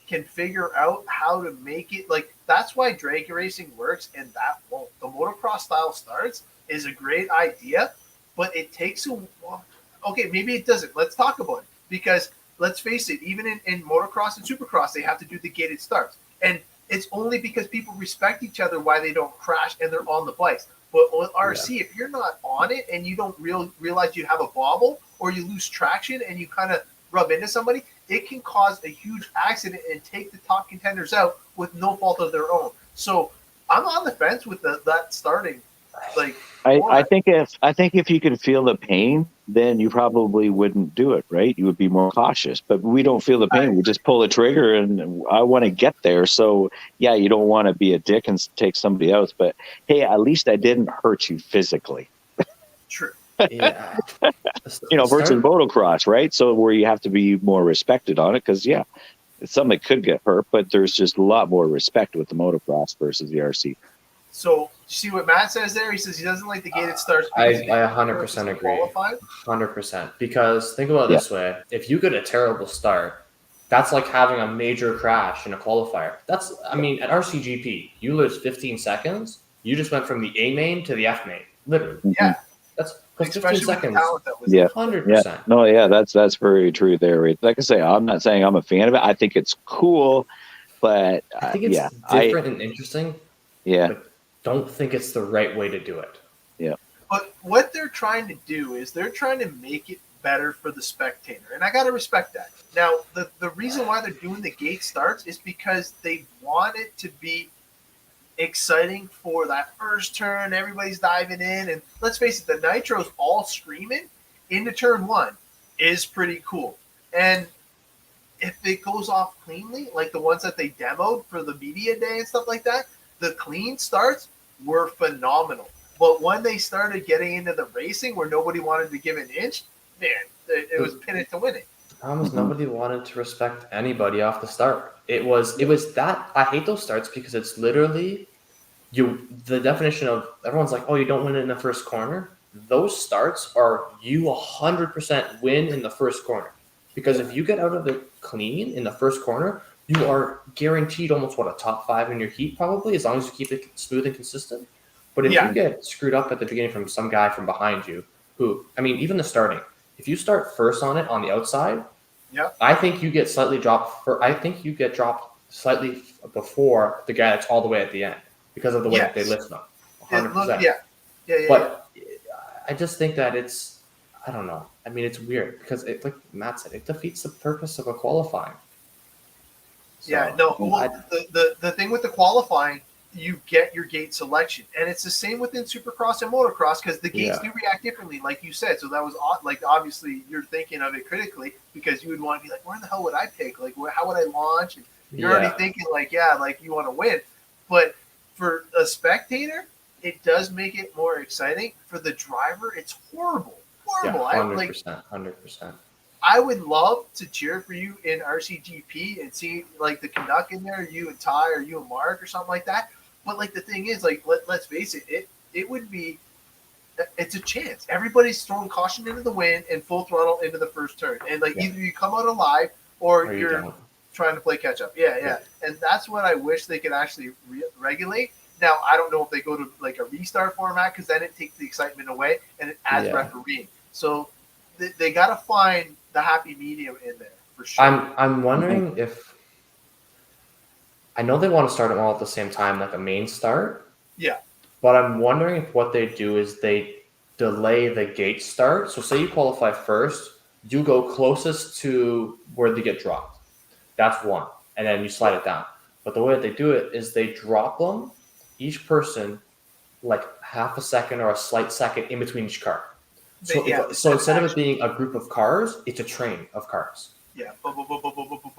can figure out how to make it, like, that's why drag racing works, and that won't. The motocross style starts is a great idea, but it takes a while. Okay, maybe it doesn't. Let's talk about it. Because let's face it, even in motocross and supercross, they have to do the gated starts. And it's only because people respect each other why they don't crash and they're on the bikes. But with RC, if you're not on it and you don't realize you have a bobble, or you lose traction and you kind of rub into somebody, it can cause a huge accident and take the top contenders out with no fault of their own. So I'm on the fence with that starting. Like, I think if you could feel the pain, then you probably wouldn't do it, right? You would be more cautious. But we don't feel the pain. We just pull the trigger, and I want to get there. So, yeah, you don't want to be a dick and take somebody else. But, hey, at least I didn't hurt you physically. True. Yeah. Versus motocross, right? So where you have to be more respected on it, because, yeah, somebody could get hurt, but there's just a lot more respect with the motocross versus the RC. So, see what Matt says there? He says he doesn't like the gated starts. I 100% agree. 100%. Because think about it this way. If you get a terrible start, that's like having a major crash in a qualifier. At RCGP, you lose 15 seconds. You just went from the A main to the F main. Literally. Yeah. That's 15 seconds. 100%. Yeah. No, yeah, that's very true there. Like I say, I'm not saying I'm a fan of it. I think it's cool, but I think it's different and interesting. Yeah. But don't think it's the right way to do it. Yeah. But what they're trying to do is they're trying to make it better for the spectator. And I got to respect that. Now, the reason why they're doing the gate starts is because they want it to be exciting for that first turn. Everybody's diving in. And let's face it, the nitros all screaming into turn 1 is pretty cool. And if it goes off cleanly, like the ones that they demoed for the media day and stuff like that, the clean starts were phenomenal. But when they started getting into the racing where nobody wanted to give an inch, man, it was pin it to win it. The problem is nobody wanted to respect anybody off the start. It was that I hate those starts because it's literally the definition of everyone's like, oh, you don't win in the first corner. Those starts are you 100% win in the first corner. Because if you get out of it clean in the first corner, you are guaranteed almost a top 5 in your heat probably, as long as you keep it smooth and consistent. But if you get screwed up at the beginning from some guy from behind you, who, I mean, even the starting, if you start first on it on the outside, I think you get slightly dropped. I think you get dropped slightly before the guy that's all the way at the end because of the way that they lift them. 100%. But I just think that it's, I don't know. I mean, it's weird because it, like Matt said, it defeats the purpose of a qualifying. So, the thing with the qualifying, you get your gate selection, and it's the same within Supercross and Motocross because the gates do react differently, like you said. So that was like obviously you're thinking of it critically because you would want to be like, where the hell would I pick? Like, how would I launch? And you're already thinking like, like you want to win, but for a spectator, it does make it more exciting. For the driver, it's horrible. Yeah, 100%. I would love to cheer for you in RCGP and see like the Canuck in there, you and Ty or you and Mark or something like that. But like the thing is, like let's face it, it would be, it's a chance. Everybody's throwing caution into the wind and full throttle into the first turn, and like either you come out alive or you're trying to play catch up. Yeah. And that's what I wish they could actually regulate. Now I don't know if they go to like a restart format because then it takes the excitement away and it adds refereeing. So they got to find the happy medium in there for sure. I'm wondering if, I know they want to start them all at the same time, like a main start. Yeah. But I'm wondering if what they do is they delay the gate start. So say you qualify first, you go closest to where they get dropped. That's one. And then you slide it down. But the way that they do it is they drop them, each person, like half a second or a slight second in between each car. So instead of it being a group of cars, it's a train of cars. Yeah.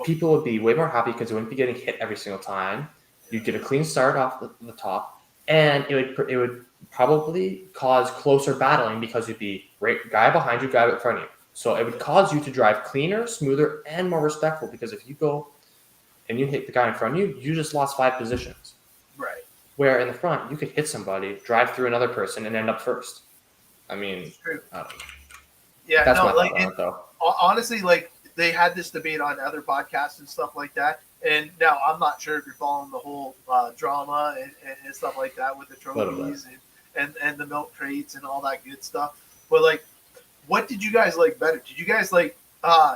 People would be way more happy because they wouldn't be getting hit every single time. You'd get a clean start off the top, and it would probably cause closer battling because it'd be guy behind you, guy in front of you. So it would cause you to drive cleaner, smoother, and more respectful because if you go and you hit the guy in front of you, you just lost 5 positions. Right. Where in the front, you could hit somebody, drive through another person, and end up first. I mean, I don't know. Yeah, that's my like thought on it, though. Honestly, like they had this debate on other podcasts and stuff like that. And now I'm not sure if you're following the whole drama and stuff like that with the trophies and the milk crates and all that good stuff. But like, what did you guys like better? Did you guys like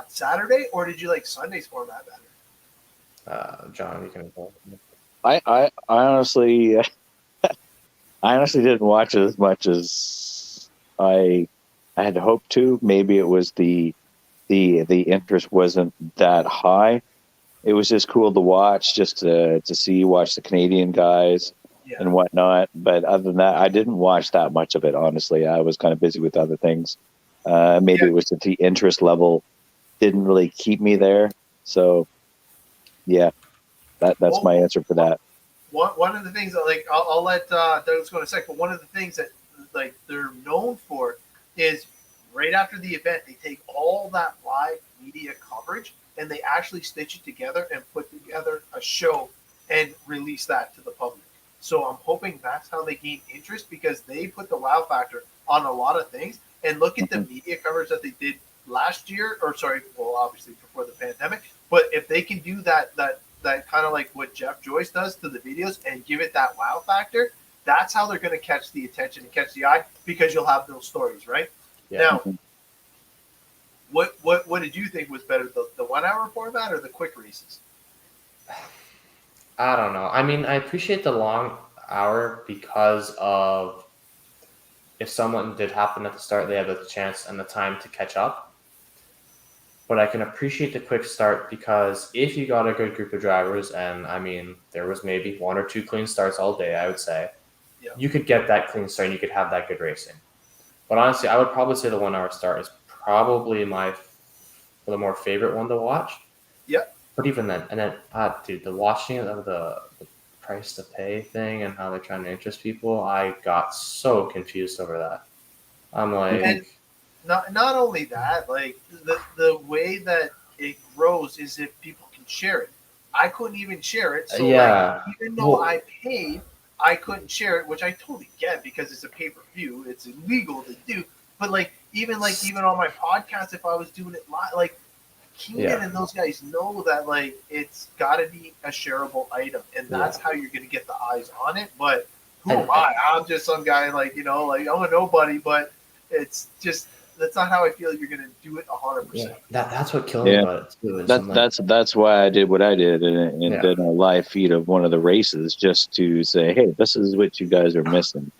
Saturday or did you like Sunday's format better? John, you can go. I honestly didn't watch it as much as I had hoped to. Maybe it was the interest wasn't that high. It was just cool to watch, just to watch the Canadian guys and whatnot. But other than that, I didn't watch that much of it. Honestly, I was kind of busy with other things. Maybe it was that the interest level didn't really keep me there. So, yeah, that's my answer for that. One of the things that, like, I'll let Douglas go in a sec, but one of the things that like they're known for is right after the event, they take all that live media coverage and they actually stitch it together and put together a show and release that to the public. So I'm hoping that's how they gain interest because they put the wow factor on a lot of things. And look at the media coverage that they did last year, obviously before the pandemic. But if they can do that kind of like what Jeff Joyce does to the videos and give it that wow factor, that's how they're going to catch the attention and catch the eye because you'll have those stories, right? Yeah. Now, what did you think was better, the 1 hour format or the quick races? I don't know. I mean, I appreciate the long hour because of if someone did happen at the start, they have the chance and the time to catch up. But I can appreciate the quick start because if you got a good group of drivers, and I mean, there was maybe 1 or 2 clean starts all day, I would say, you could get that clean start and you could have that good racing. But honestly, I would probably say the 1 hour start is probably the more favorite one to watch Yep. But even then, and then, dude, the watching of the price to pay thing and how they're trying to interest people, I got so confused over that. I'm like, And not only that, like the way that it grows is if people can share it. I couldn't even share it, so like yeah, even though well, I paid, I couldn't share it, which I totally get because it's a pay per view. It's illegal to do. But even on my podcast, if I was doing it live, like Keenan yeah, and those guys know that like it's got to be a shareable item, and that's yeah. how you're going to get the eyes on it. But who And, am I? I'm just some guy like like I'm a nobody, but it's just that's not how I feel. You're going to do it 100%. yeah, that's what killed me Yeah. about it too. Is I'm like, That's why I did what I did and yeah, did a live feed of one of the races just to say, hey, this is what you guys are missing.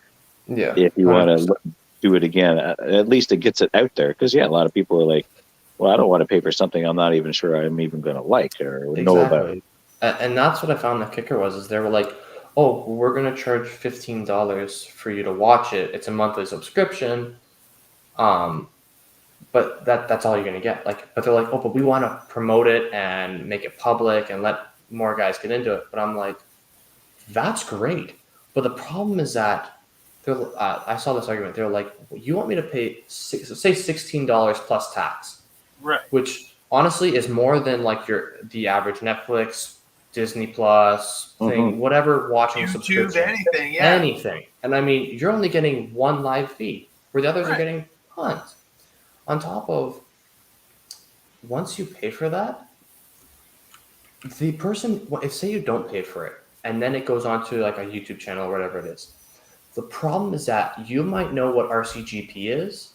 yeah, If you want 100%. to do it again, at least it gets it out there. Because a lot of people are like, well, I don't want to pay for something I'm not even sure I'm even going to like or know about. Exactly. And that's what I found the kicker is they were like, oh, we're gonna charge $15 for you to watch it. It's a monthly subscription. But that's all you're gonna get. Like, but they're like, oh, but we want to promote it and make it public and let more guys get into it. But I'm like, that's great. But the problem is that I saw this argument. They're like, you want me to pay say $16 plus tax, Right. which honestly is more than like the average Netflix, Disney Plus thing, whatever watching YouTube, subscription, anything, yeah. anything. And I mean, you're only getting one live feed, where the others are Right. getting tons. On top of, once you pay for that, the person, if say you don't pay for it, and then it goes on to like a YouTube channel or whatever it is, the problem is that you might know what RCGP is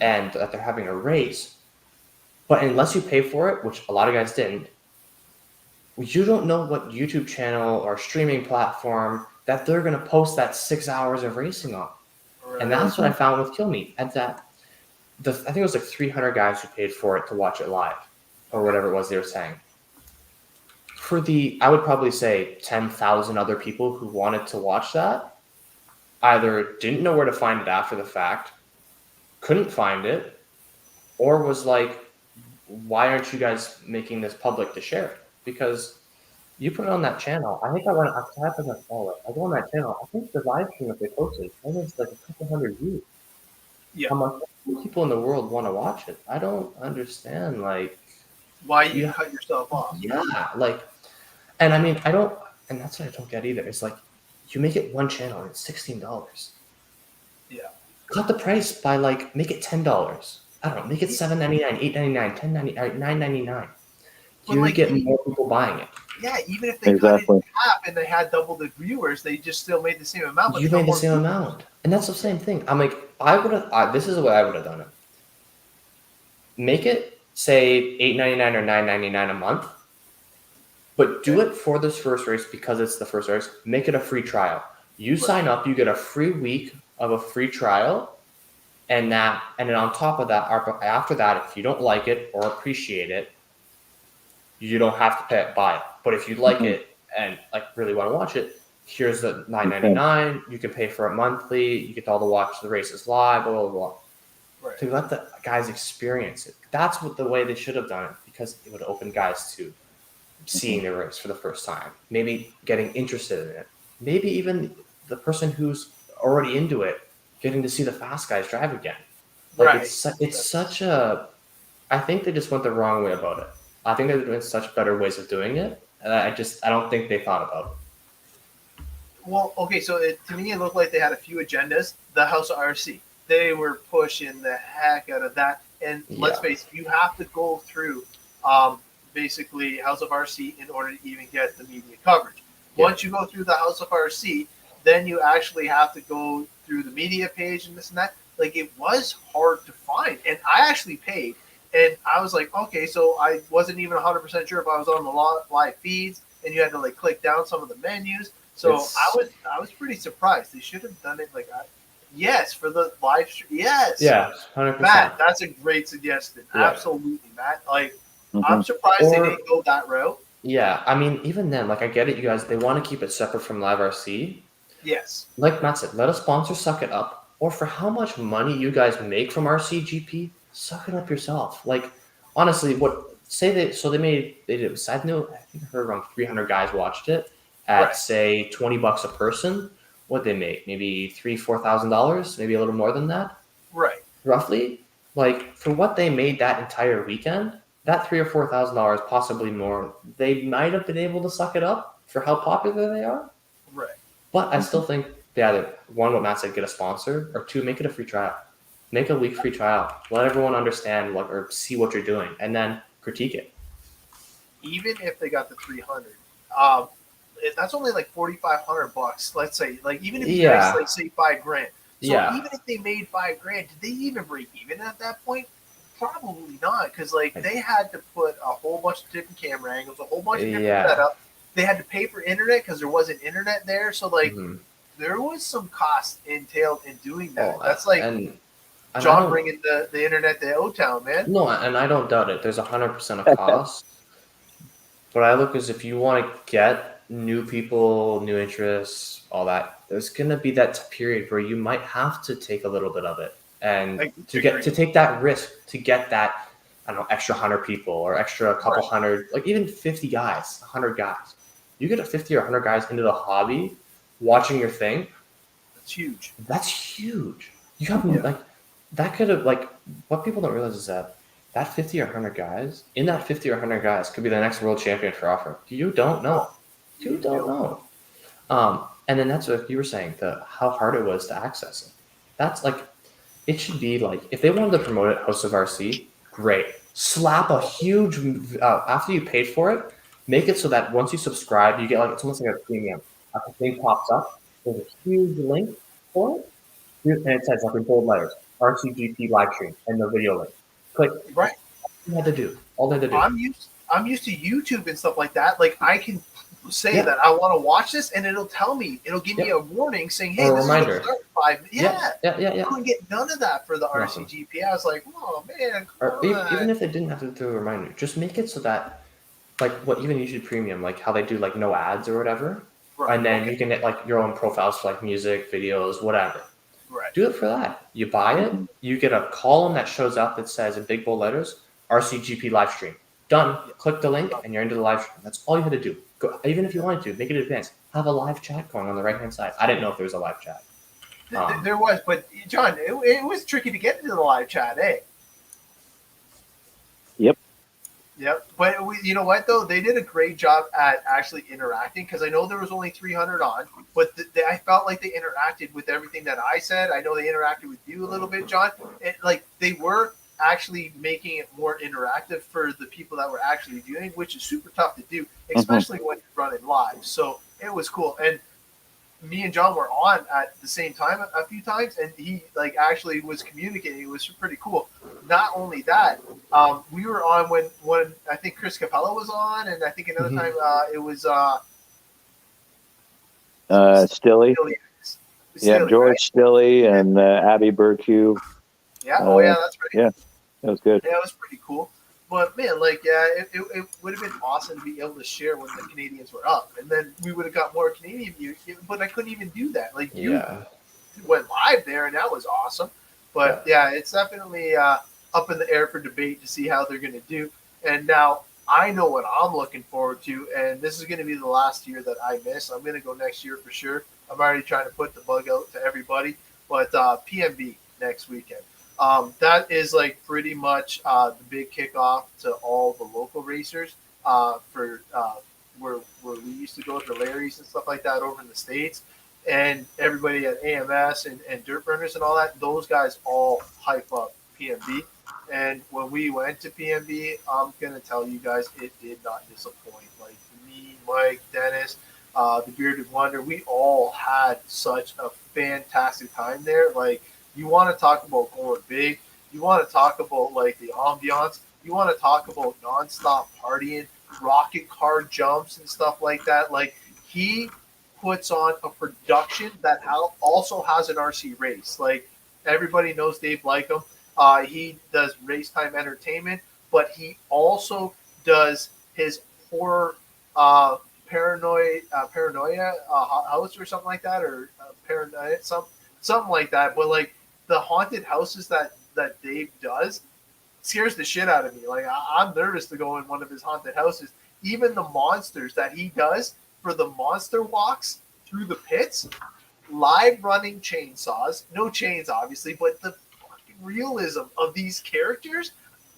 and that they're having a race, but unless you pay for it, which a lot of guys didn't, you don't know what YouTube channel or streaming platform that they're going to post that 6 hours of racing on. Right. And that's what I found with Kill Me. At that, I think it was like 300 guys who paid for it to watch it live, or whatever it was they were saying. I would probably say 10,000 other people who wanted to watch that, either didn't know where to find it after the fact, couldn't find it, or was like, why aren't you guys making this public to share it? Because you put it on that channel. I think I go on that channel. I think the live stream that they posted, I think it's like a couple hundred views. Yeah. I'm like, people in the world want to watch it. I don't understand, like, Why you cut yourself off? yeah, like, and I mean, and that's what I don't get either. It's like, you make it one channel and it's $16. Yeah. Cut the price by like, make it $10. I don't know, make it $7.99, $8.99, $10.99, $9.99. But, You like, get more people buying it. Yeah, even if they cut it in half and they had double the viewers, they just still made the same amount. But You made the same amount, and that's the same thing. I'm like, this is the way I would have done it. Make it say $8.99 or $9.99 a month, but do it for this first race because it's the first race. Make it a free trial. You sign up, you get a free week of a free trial, and then on top of that, after that, if you don't like it or appreciate it, you don't have to buy it. But if you like it and like really want to watch it, here's the $9.99. You can pay for it monthly. You get to watch the races live, blah, blah, blah. Right. To let the guys experience it. That's the way they should have done it, because it would open guys to seeing the race for the first time. Maybe getting interested in it. Maybe even the person who's already into it getting to see the fast guys drive again. Like, right. It's such a... I think they just went the wrong way about it. I think there's been such better ways of doing it, and I don't think they thought about it. Well, okay, so to me it looked like they had a few agendas. The House of RC, they were pushing the heck out of that. And let's face it, you have to go through basically House of RC in order to even get the media coverage. Yeah. Once you go through the House of RC, then you actually have to go through the media page and this and that. Like, it was hard to find, and I actually paid. And I was like, okay, so I wasn't even 100% sure if I was on the live feeds, and you had to like click down some of the menus. So I was pretty surprised. They should have done it like yes, for the live stream. Yes. Yeah, 100%. Matt, that's a great suggestion. Yeah. Absolutely, Matt. Like, I'm surprised they didn't go that route. Yeah, I mean, even then, like, I get it, you guys. They want to keep it separate from Live RC. Yes. Like Matt said, let a sponsor suck it up, or for how much money you guys make from RCGP, suck it up yourself. Like, honestly, they did. Side note, I think I heard around 300 guys watched it at Right. say $20 a person. What they make? Maybe $4,000, maybe a little more than that, Right. roughly. Like for what they made that entire weekend, that $3,000 or $4,000, possibly more, they might have been able to suck it up for how popular they are. Right. But I still think they either one, what Matt said, get a sponsor, or two, make it a free trial. Make a week free trial. Let everyone understand what or see what you're doing, and then critique it. Even if they got the 300, that's only like $4,500. Let's say, like even if you guys like say $5,000. So even if they made $5,000, did they even break even at that point? Probably not, because like they had to put a whole bunch of different camera angles, a whole bunch of different setup. They had to pay for internet because there wasn't internet there. So like there was some cost entailed in doing that. That's like John bringing the internet to O-Town, man. No, and I don't doubt it. There's 100% of cost. But I look as if you want to get new people, new interests, all that, there's going to be that period where you might have to take a little bit of it. And to take that risk to get that, I don't know, extra 100 people or extra couple hundred, like even 50 guys, 100 guys. You get a 50 or 100 guys into the hobby watching your thing. That's huge. That's huge. You have like, that could have, like, what people don't realize is that 50 or 100 guys, in that 50 or 100 guys could be the next world champion for offer. You don't know. You don't know. And then that's what you were saying, how hard it was to access it. That's like, it should be like, if they wanted to promote it, House of RC, great. Slap a huge, after you paid for it, make it so that once you subscribe, you get like, it's almost like a premium. After the thing pops up, there's a huge link for it. And it says like in bold letters, RCGP live stream, and the video link. Click. Right. All they had to do. I'm used to YouTube and stuff like that. Like I can say that I want to watch this, and it'll tell me. It'll give me a warning saying, "Hey, this reminder. is start 5 minutes." Yeah. I couldn't get none of that for the RCGP. I was like, "Oh man!" Even if they didn't have to do a reminder, just make it so that, like, what even YouTube Premium, like how they do like no ads or whatever, and then you can get like your own profiles for like music, videos, whatever. Right. Do it for that. You buy it, you get a column that shows up that says in big bold letters, RCGP live stream. Done. Click the link and you're into the live stream. That's all you had to do. Go, even if you wanted to, make it advanced. Have a live chat going on the right-hand side. I didn't know if there was a live chat. There was, but John, it was tricky to get into the live chat, eh? Yep. But you know what, though? They did a great job at actually interacting, because I know there was only 300 on, but I felt like they interacted with everything that I said. I know they interacted with you a little bit, John. Like they were actually making it more interactive for the people that were actually viewing, which is super tough to do, especially when you're running live. So it was cool. And me and John were on at the same time a few times, and he like actually was communicating. It was pretty cool. Not only that, we were on when I think Chris Capella was on, and I think another time it was Stilly. Yeah, George right? Stilly and Abby Burkew. Yeah, that's right. Yeah, that was good. Yeah, it was pretty cool. But man, like, it would have been awesome to be able to share when the Canadians were up, and then we would have got more Canadian views. But I couldn't even do that. Like, you went live there, and that was awesome. But yeah, it's definitely up in the air for debate to see how they're going to do. And now I know what I'm looking forward to, and this is going to be the last year that I miss. I'm going to go next year for sure. I'm already trying to put the bug out to everybody. But PMB next weekend. That is like pretty much the big kickoff to all the local racers for where we used to go to Larry's and stuff like that over in the States, and everybody at AMS and Dirt Burners and all that. Those guys all hype up PMB. And when we went to PMB, I'm going to tell you guys, it did not disappoint. Like me, Mike, Dennis, the Bearded Wonder, we all had such a fantastic time there. Like, you want to talk about going big. You want to talk about, like, the ambiance. You want to talk about nonstop partying, rocket car jumps and stuff like that. Like, he puts on a production that also has an RC race. Like, everybody knows Dave Blycom. He does Race Time Entertainment, but he also does his horror paranoia house or something like that, or paranoia something like that. But like the haunted houses that Dave does, scares the shit out of me. Like I'm nervous to go in one of his haunted houses. Even the monsters that he does for the monster walks through the pits, live running chainsaws, no chains obviously, but the fucking realism of these characters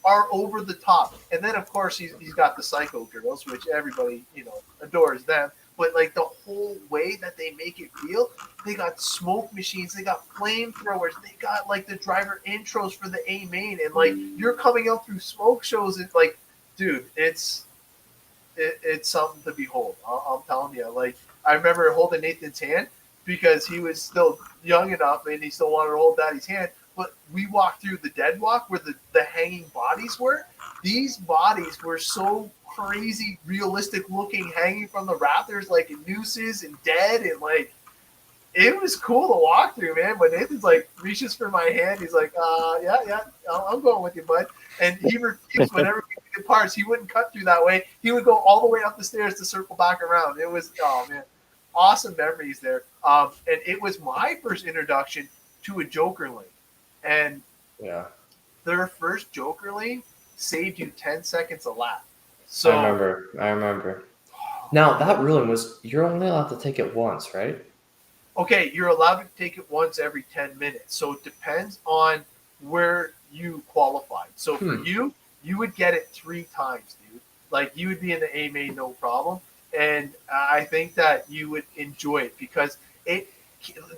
are over the top. And then of course he's got the psycho girls, which everybody, adores them. But like the whole way that they make it feel, they got smoke machines, they got flamethrowers, they got like the driver intros for the A main, and like you're coming out through smoke shows. It's like, dude, it's something to behold. I'm telling you. Like I remember holding Nathan's hand because he was still young enough and he still wanted to hold Daddy's hand. But we walked through the dead walk where the hanging bodies were. These bodies were so crazy realistic looking, hanging from the rafters like in nooses and dead, and like it was cool to walk through, man. But Nathan's like reaches for my hand, he's like, yeah, I'm going with you, bud. And he refused whenever we did parts. He wouldn't cut through that way. He would go all the way up the stairs to circle back around. It was, oh man, awesome memories there. And it was my first introduction to a Joker lane, and their first Joker lane saved you 10 seconds a lap. So I remember. Now that ruling was you're only allowed to take it once, right? Okay, you're allowed to take it once every 10 minutes. So it depends on where you qualified. So for you would get it 3 times, dude. Like you would be in the A main, no problem. And I think that you would enjoy it because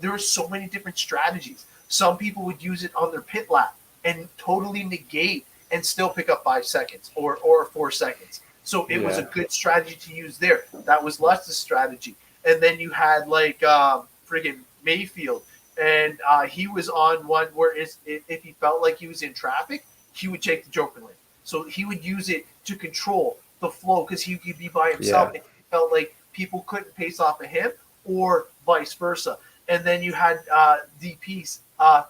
there are so many different strategies. Some people would use it on their pit lap and totally negate and still pick up 5 seconds or 4 seconds. So it was a good strategy to use there. That was Lust's strategy. And then you had like friggin' Mayfield. And he was on one where if he felt like he was in traffic, he would take the Joker lane. So he would use it to control the flow because he could be by himself and he felt like people couldn't pace off of him or vice versa. And then you had DP's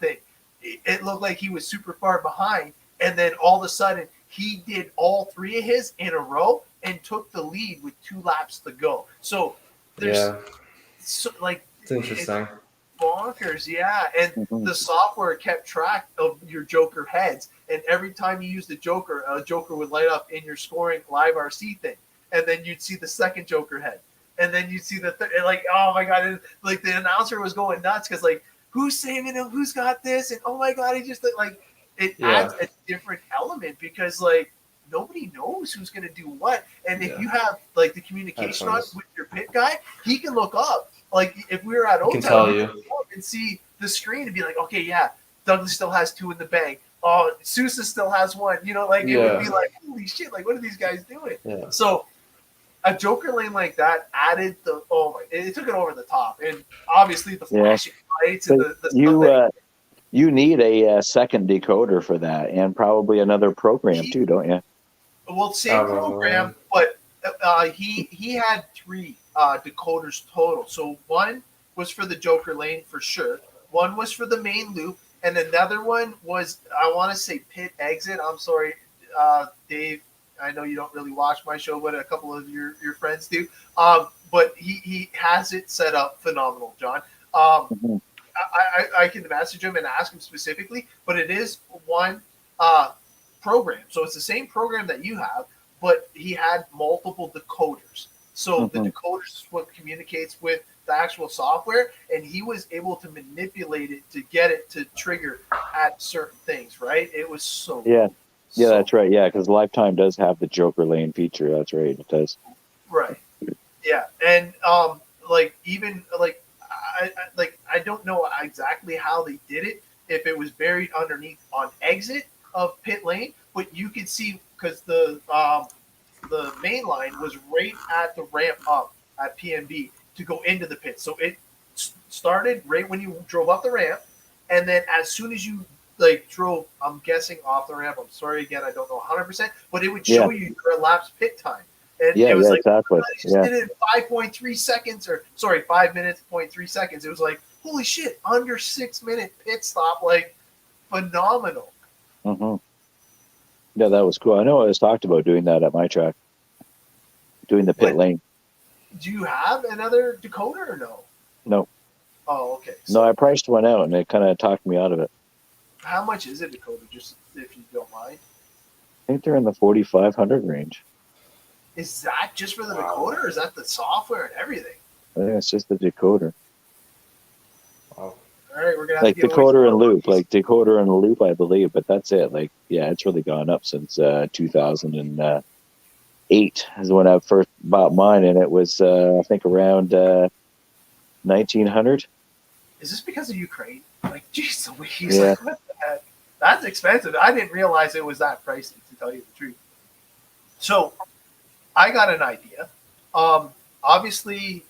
thing. It looked like he was super far behind. And then all of a sudden, he did all 3 of his in a row and took the lead with 2 laps to go. So there's it's interesting. It's bonkers, yeah. And the software kept track of your Joker heads. And every time you used the Joker, a Joker would light up in your scoring live RC thing. And then you'd see the second Joker head. And then you'd see the third. Like, oh my God. And, like the announcer was going nuts because like, who's saving him? Who's got this? And oh my God, he just like, it adds a different element because like nobody knows who's going to do what. And if you have like the communication on with your pit guy, he can look up. Like if we were at Old Town, he can look up and see the screen and be like, okay, yeah, Douglas still has 2 in the bank. Oh, Sousa still has 1. You know, like it would be like, holy shit, like what are these guys doing? Yeah. So a Joker lane like that added it took it over the top. And obviously the flashing lights and the stuff you need a second decoder for that, and probably another program too, don't you? Well, same program, but he had 3 decoders total. So 1 was for the Joker lane for sure. 1 was for the main loop, and another one was I want to say pit exit. I'm sorry, Dave. I know you don't really watch my show, but a couple of your friends do. But he has it set up phenomenal, John. I can message him and ask him specifically, but it is 1 program. So it's the same program that you have, but he had multiple decoders. So the decoders is what communicates with the actual software, and he was able to manipulate it to get it to trigger at certain things, right? It was so Yeah, that's right. Yeah, because Lifetime does have the Joker lane feature. That's right. It does. Right. Yeah, and like even like I don't know exactly how they did it. If it was buried underneath on exit of pit lane, but you could see because the main line was right at the ramp up at PNB to go into the pit. So it started right when you drove up the ramp, and then as soon as you like drove, I'm guessing off the ramp. I'm sorry again, I don't know 100%, but it would show you your elapsed pit time. And it was like, exactly. I just did it in 5.3 seconds, or sorry, 5 minutes, 0.3 seconds. It was like, holy shit, under 6 minute pit stop, like phenomenal. Yeah, that was cool. I know I was talked about doing that at my track, doing the pit lane. Do you have another decoder or no? No. Oh, okay. So no, I priced one out and it kind of talked me out of it. how much is a decoder, just if you don't mind? think they're in the 4,500 range. Is that just for the decoder, or is that the software and everything? I think it's just the decoder. Wow. All right, we're gonna have Like to give away decoder some and loop, cookies. like decoder and loop, I believe. But that's it. Like, yeah, it's really gone up since 2008 is when I first bought mine, and it was I think around 1,900. Is this because of Ukraine? Like, geez Louise, Yeah. like, what the heck? That's expensive. I didn't realize it was that pricey, to tell you the truth. So, I got an idea. Obviously,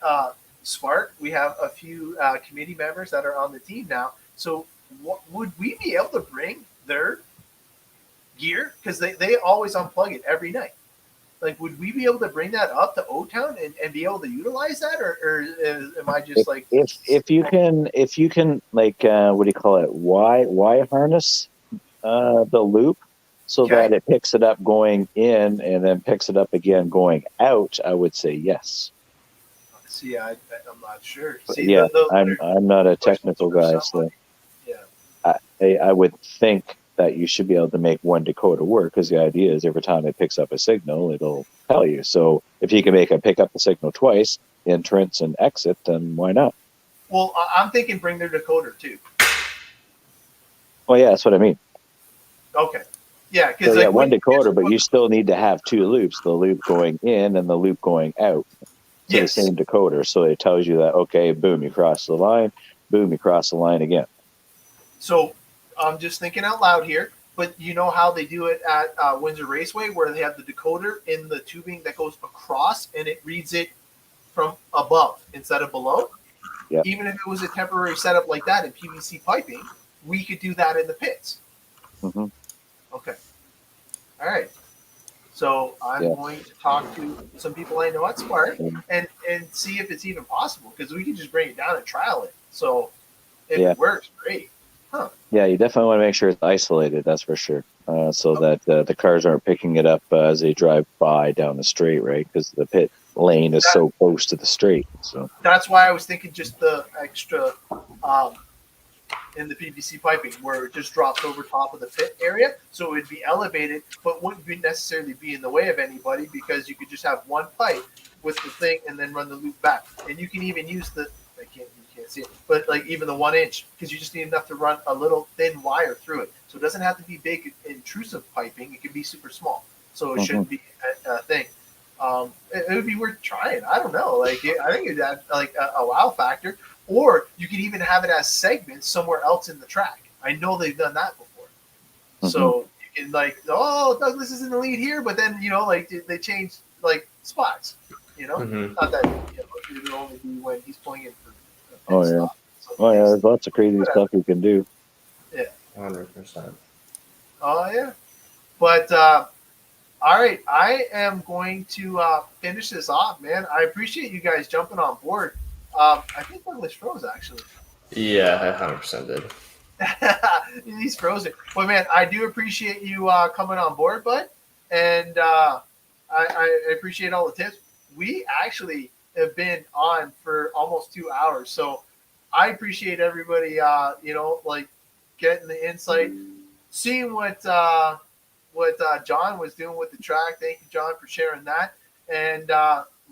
Spark, we have a few committee members that are on the team now. So, would we be able to bring their gear? Because they always unplug it every night. Like, would we be able to bring that up to O-Town and be able to utilize that, or am I just like if you can like what do you call it? Y harness the loop so Okay. that it picks it up going in and then picks it up again going out? I would say yes. See, I'm not sure. But See, yeah, the I'm not a technical guy, so yeah. I would think that you should be able to make one decoder work, because the idea is every time it picks up a signal, it'll tell you. So if you can make it pick up the signal twice, entrance and exit, then why not? Well, I'm thinking bring their decoder too. Well, yeah, that's what I mean. Okay. Yeah, because So yeah, one decoder, but you still need to have two loops: the loop going in and the loop going out to the same decoder. So it tells you that, okay, boom, you cross the line, boom, you cross the line again. So I'm just thinking out loud here, but you know how they do it at Windsor Raceway, where they have the decoder in the tubing that goes across and it reads it from above instead of below? Yeah. Even if it was a temporary setup like that in PVC piping, we could do that in the pits. Mm-hmm. Okay. All right. So I'm going to talk to some people I know at Spark and see if it's even possible, because we can just bring it down and trial it. So if it works, great. Huh. Yeah, you definitely want to make sure it's isolated, that's for sure, so that the cars aren't picking it up as they drive by down the straight, right? Because the pit lane is so close to the straight. So that's why I was thinking just the extra in the PVC piping, where it just drops over top of the pit area, so it would be elevated, but wouldn't necessarily be in the way of anybody, because you could just have one pipe with the thing and then run the loop back. And you can even use you can't see it, but like even the 1 inch, because you just need enough to run a little thin wire through it. So it doesn't have to be big, intrusive piping. It can be super small. So it shouldn't be a thing. It would be worth trying. I don't know. Like, I think it'd add like a wow factor. Or you could even have it as segments somewhere else in the track. I know they've done that before. So you can like, oh, Douglas is in the lead here, but then, you know, like they changed like spots, you know? Not that, you know, it would only be when he's pulling in for stop. So there's lots of crazy stuff you can do. Yeah. 100%. Oh, yeah. But, all right, I am going to finish this off, man. I appreciate you guys jumping on board. I think Douglas froze, actually. Yeah, I 100% did. He's frozen. But, man, I do appreciate you coming on board, bud. And I appreciate all the tips. We actually have been on for almost 2 hours. So I appreciate everybody, you know, like getting the insight, seeing what John was doing with the track. Thank you, John, for sharing that. And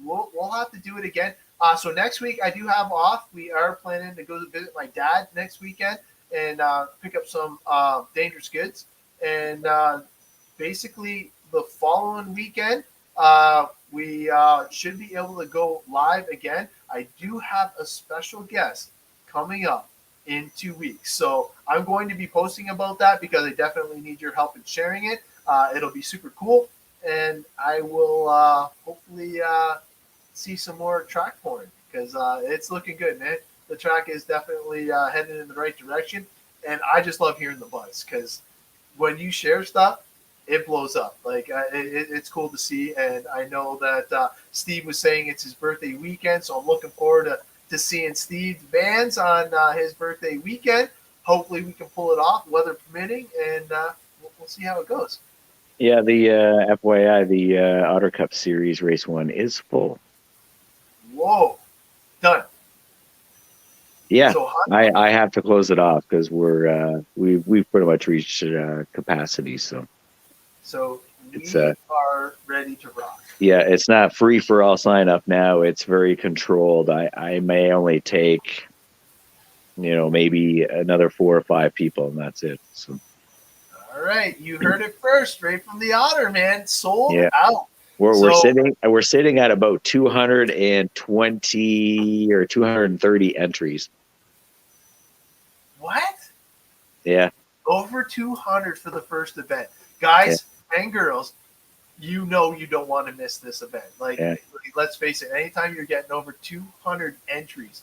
we'll have to do it again. So next week I do have off. We are planning to go visit my dad next weekend and pick up some dangerous goods. And basically the following weekend, we should be able to go live again. I do have a special guest coming up in 2 weeks. So I'm going to be posting about that, because I definitely need your help in sharing it. It'll be super cool. And I will hopefully see some more track porn, because it's looking good, man. The track is definitely heading in the right direction. And I just love hearing the buzz, because when you share stuff, it blows up. Like it's cool to see. And I know that Steve was saying it's his birthday weekend, so I'm looking forward to seeing Steve's bands on his birthday weekend. Hopefully we can pull it off, weather permitting, and we'll see how it goes. Yeah, the FYI, the Otter Cup Series Race 1 is full. Whoa, done. Yeah, So I have to close it off, because we've pretty much reached capacity. So It's we are ready to rock. Yeah, it's not free for all sign up now. It's very controlled. I may only take, maybe another 4 or 5 people, and that's it. So All right, you heard it first, straight from the Otter, man. Sold yeah, out. we're So- sitting at about 220 or 230 entries. What? Yeah, Over 200 for the first event. Guys and girls, you don't want to miss this event. Like, let's face it, anytime you're getting over 200 entries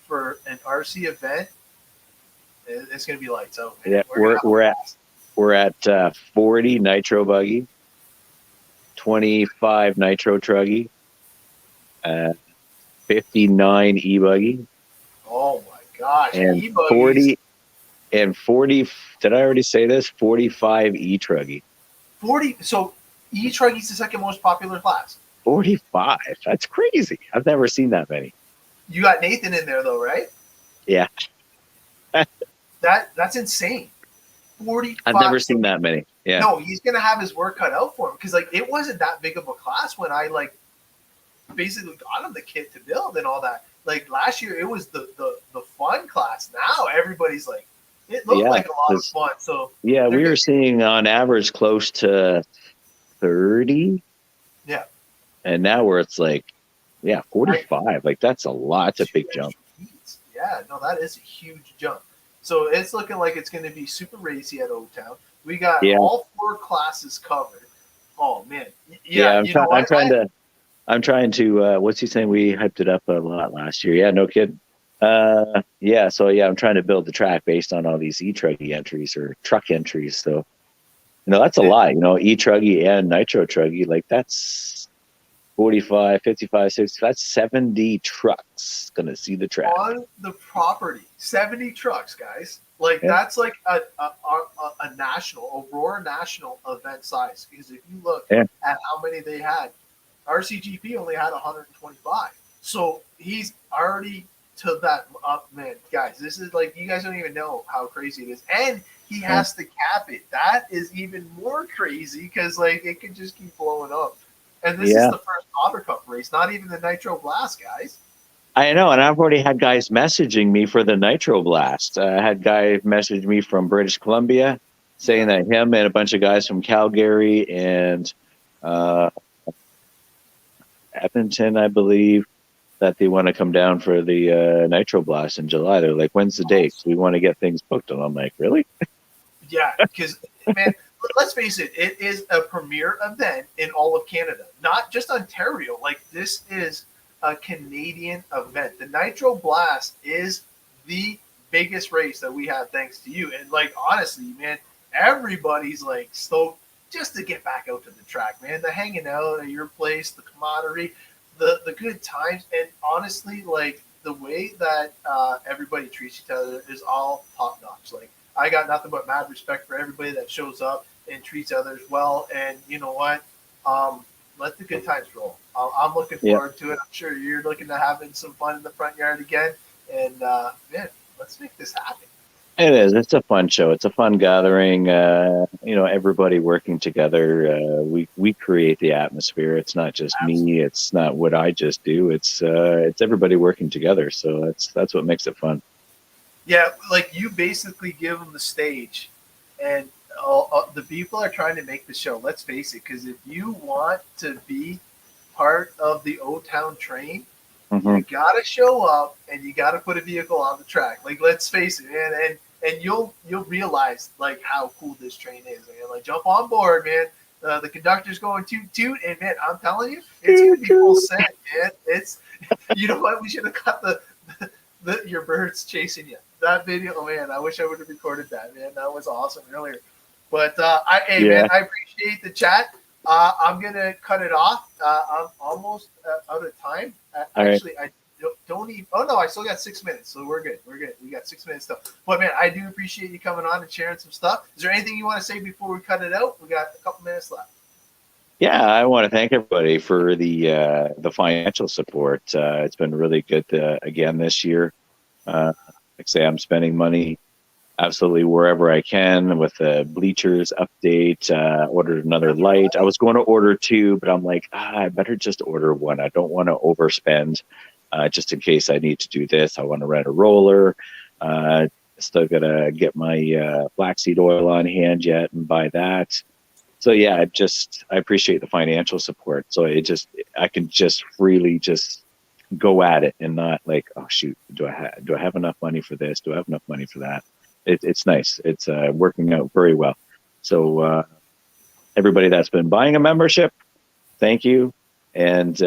for an RC event, it's going to be lights out. Man. yeah, we're at 40 nitro buggy, 25 nitro truggy, 59 e-buggy, Oh my gosh. and E-buggies. 40, did I already say this? 45 e-truggy. 40. So e-truggy's the second most popular class. 45. That's crazy. I've never seen that many. You got Nathan in there though, right? Yeah. That's insane. 45. I've never seen that many. Yeah. No, he's gonna have his work cut out for him because like it wasn't that big of a class when I like basically got him the kit to build and all that. Like last year, it was the fun class. Now everybody's like, it looked like a lot of fun. So yeah, we were seeing on average close to 30. Yeah. And now where it's like, 45. Like that's a lot. That's a big jump. Yeah, no, that is a huge jump. So it's looking like it's going to be super racy at O-Town. We got all 4 classes covered. Oh man, I'm trying to. What's he saying? We hyped it up a lot last year. Yeah, no kid. So I'm trying to build the track based on all these e-truggy entries or truck entries. So, that's a lot. E-truggy and nitro truggy, like that's 45, 55, 60. That's 70 trucks gonna see the track on the property. 70 trucks, guys. Like that's like a national Aurora national event size. Because if you look at how many they had, RCGP only had 125. So he's already to that up, man. Guys, this is like, you guys don't even know how crazy it is. And he has to cap it. That is even more crazy because like it could just keep blowing up. And this is the first Otter Cup race, not even the Nitro Blast, guys. I know, and I've already had guys messaging me for the Nitro Blast. I had guy message me from British Columbia saying that him and a bunch of guys from Calgary and Edmonton, I believe, that they want to come down for the Nitro Blast in July. They're like, when's the date? We want to get things booked. And I'm like, really? Yeah, because, man, let's face it, it is a premier event in all of Canada, not just Ontario. Like, this is a Canadian event. The Nitro Blast is the biggest race that we have thanks to you. And, like, honestly, man, everybody's, like, stoked just to get back out to the track, man. The hanging out at your place, the camaraderie, the good times, and honestly, like, the way that everybody treats each other is all top-notch. Like, I got nothing but mad respect for everybody that shows up and treats others well. And you know what? Let the good times roll. I'm looking forward to it. I'm sure you're looking to having some fun in the front yard again. And man, let's make this happen. It is. It's a fun show. It's a fun gathering. Everybody working together. We create the atmosphere. It's not just me. It's not what I just do. It's everybody working together. So that's what makes it fun. Yeah, like you basically give them the stage, and the people are trying to make the show. Let's face it, because if you want to be part of the O-Town train, you gotta show up and you gotta put a vehicle on the track. Like, let's face it, man, and you'll realize like how cool this train is, man. Like, jump on board, man. The conductor's going toot toot, and man, I'm telling you, it's gonna be full send, man. It's, you know what? We should have got the your birds chasing you. That video, oh man, I wish I would have recorded that, man. That was awesome earlier. But man, I appreciate the chat. I'm gonna cut it off. I'm almost out of time. Actually, I don't even. Oh no, I still got 6 minutes, so we're good. We're good. We got 6 minutes still. But man, I do appreciate you coming on and sharing some stuff. Is there anything you want to say before we cut it out? We got a couple minutes left. Yeah, I want to thank everybody for the financial support. It's been really good again this year. Like I say, I'm spending money absolutely wherever I can with the bleachers update. Ordered another light. I was going to order two, but I'm like, I better just order one. I don't want to overspend, just in case I need to do this. I want to rent a roller. Still gotta get my flaxseed oil on hand yet and buy that. So yeah, I appreciate the financial support. So I can just freely just go at it and not like, oh shoot, do I have enough money for this? Do I have enough money for that? It's nice. It's working out very well. So everybody that's been buying a membership, thank you, and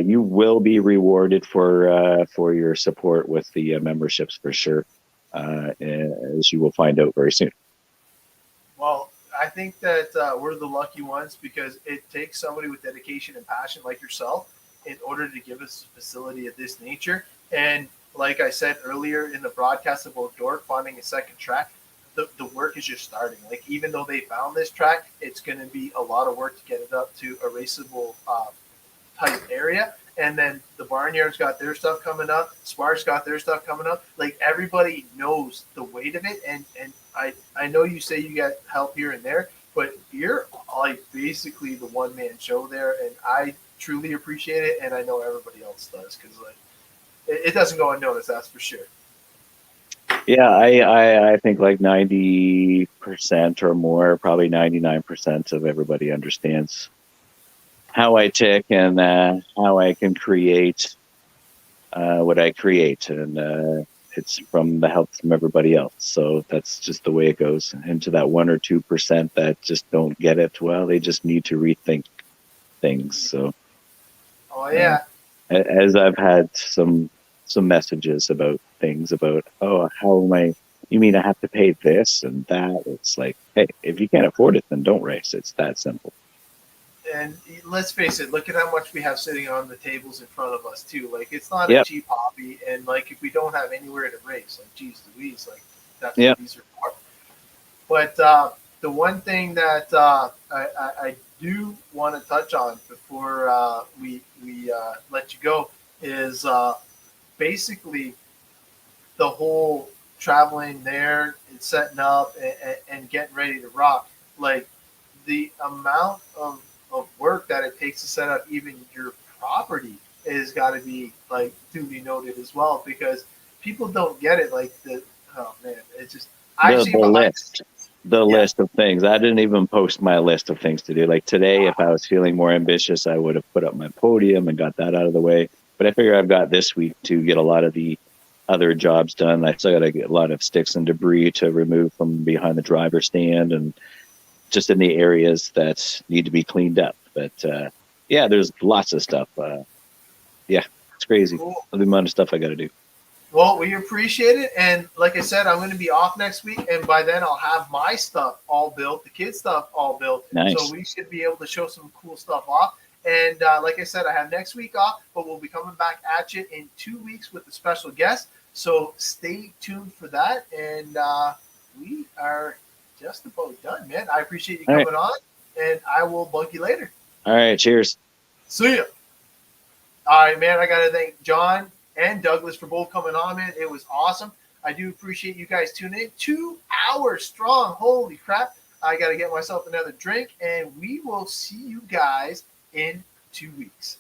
you will be rewarded for your support with the memberships for sure, as you will find out very soon. Well, I think that we're the lucky ones because it takes somebody with dedication and passion like yourself in order to give us a facility of this nature. And like I said earlier in the broadcast about Dork finding a second track, the work is just starting. Like, even though they found this track, it's going to be a lot of work to get it up to a raceable type area. And then the Barnyard's got their stuff coming up. Sparks got their stuff coming up. Like, everybody knows the weight of it. And I know you say you got help here and there, but you're like basically the one-man show there. And I truly appreciate it. And I know everybody else does, because like it doesn't go unnoticed, that's for sure. Yeah, I think like 90% or more, probably 99% of everybody understands how I tick and how I can create what I create. And it's from the help from everybody else. So that's just the way it goes. And to that 1 or 2% that just don't get it, well, they just need to rethink things. So, Oh, yeah. as I've had some messages about things about, oh, how am I, you mean I have to pay this and that? It's like, hey, if you can't afford it, then don't race. It's that simple. And let's face it, look at how much we have sitting on the tables in front of us too. Like, it's not a cheap hobby, and like if we don't have anywhere to race, like geez Louise, like that's what these are for. But the one thing that I do want to touch on before we let you go is basically the whole traveling there and setting up and getting ready to rock. Like, the amount of work that it takes to set up even your property is got to be like duly noted as well, because people don't get it. Like, oh man, it's just the list of things. I didn't even post my list of things to do. Like today, if I was feeling more ambitious, I would have put up my podium and got that out of the way. But I figure I've got this week to get a lot of the other jobs done. I still got to get a lot of sticks and debris to remove from behind the driver's stand and just in the areas that need to be cleaned up. But yeah, there's lots of stuff. Yeah, it's crazy. Cool. The amount of stuff I got to do. Well, we appreciate it. And like I said, I'm going to be off next week. And by then I'll have my stuff all built, the kids' stuff all built. Nice. So we should be able to show some cool stuff off. And like I said, I have next week off, but we'll be coming back at you in 2 weeks with a special guest. So stay tuned for that. And we are just about done, man. I appreciate you coming on, and I will bug you later. All right. Cheers. See ya. All right, man. I got to thank John and Douglas for both coming on, man. It was awesome. I do appreciate you guys tuning in. 2 hours strong. Holy crap. I got to get myself another drink, and we will see you guys in 2 weeks.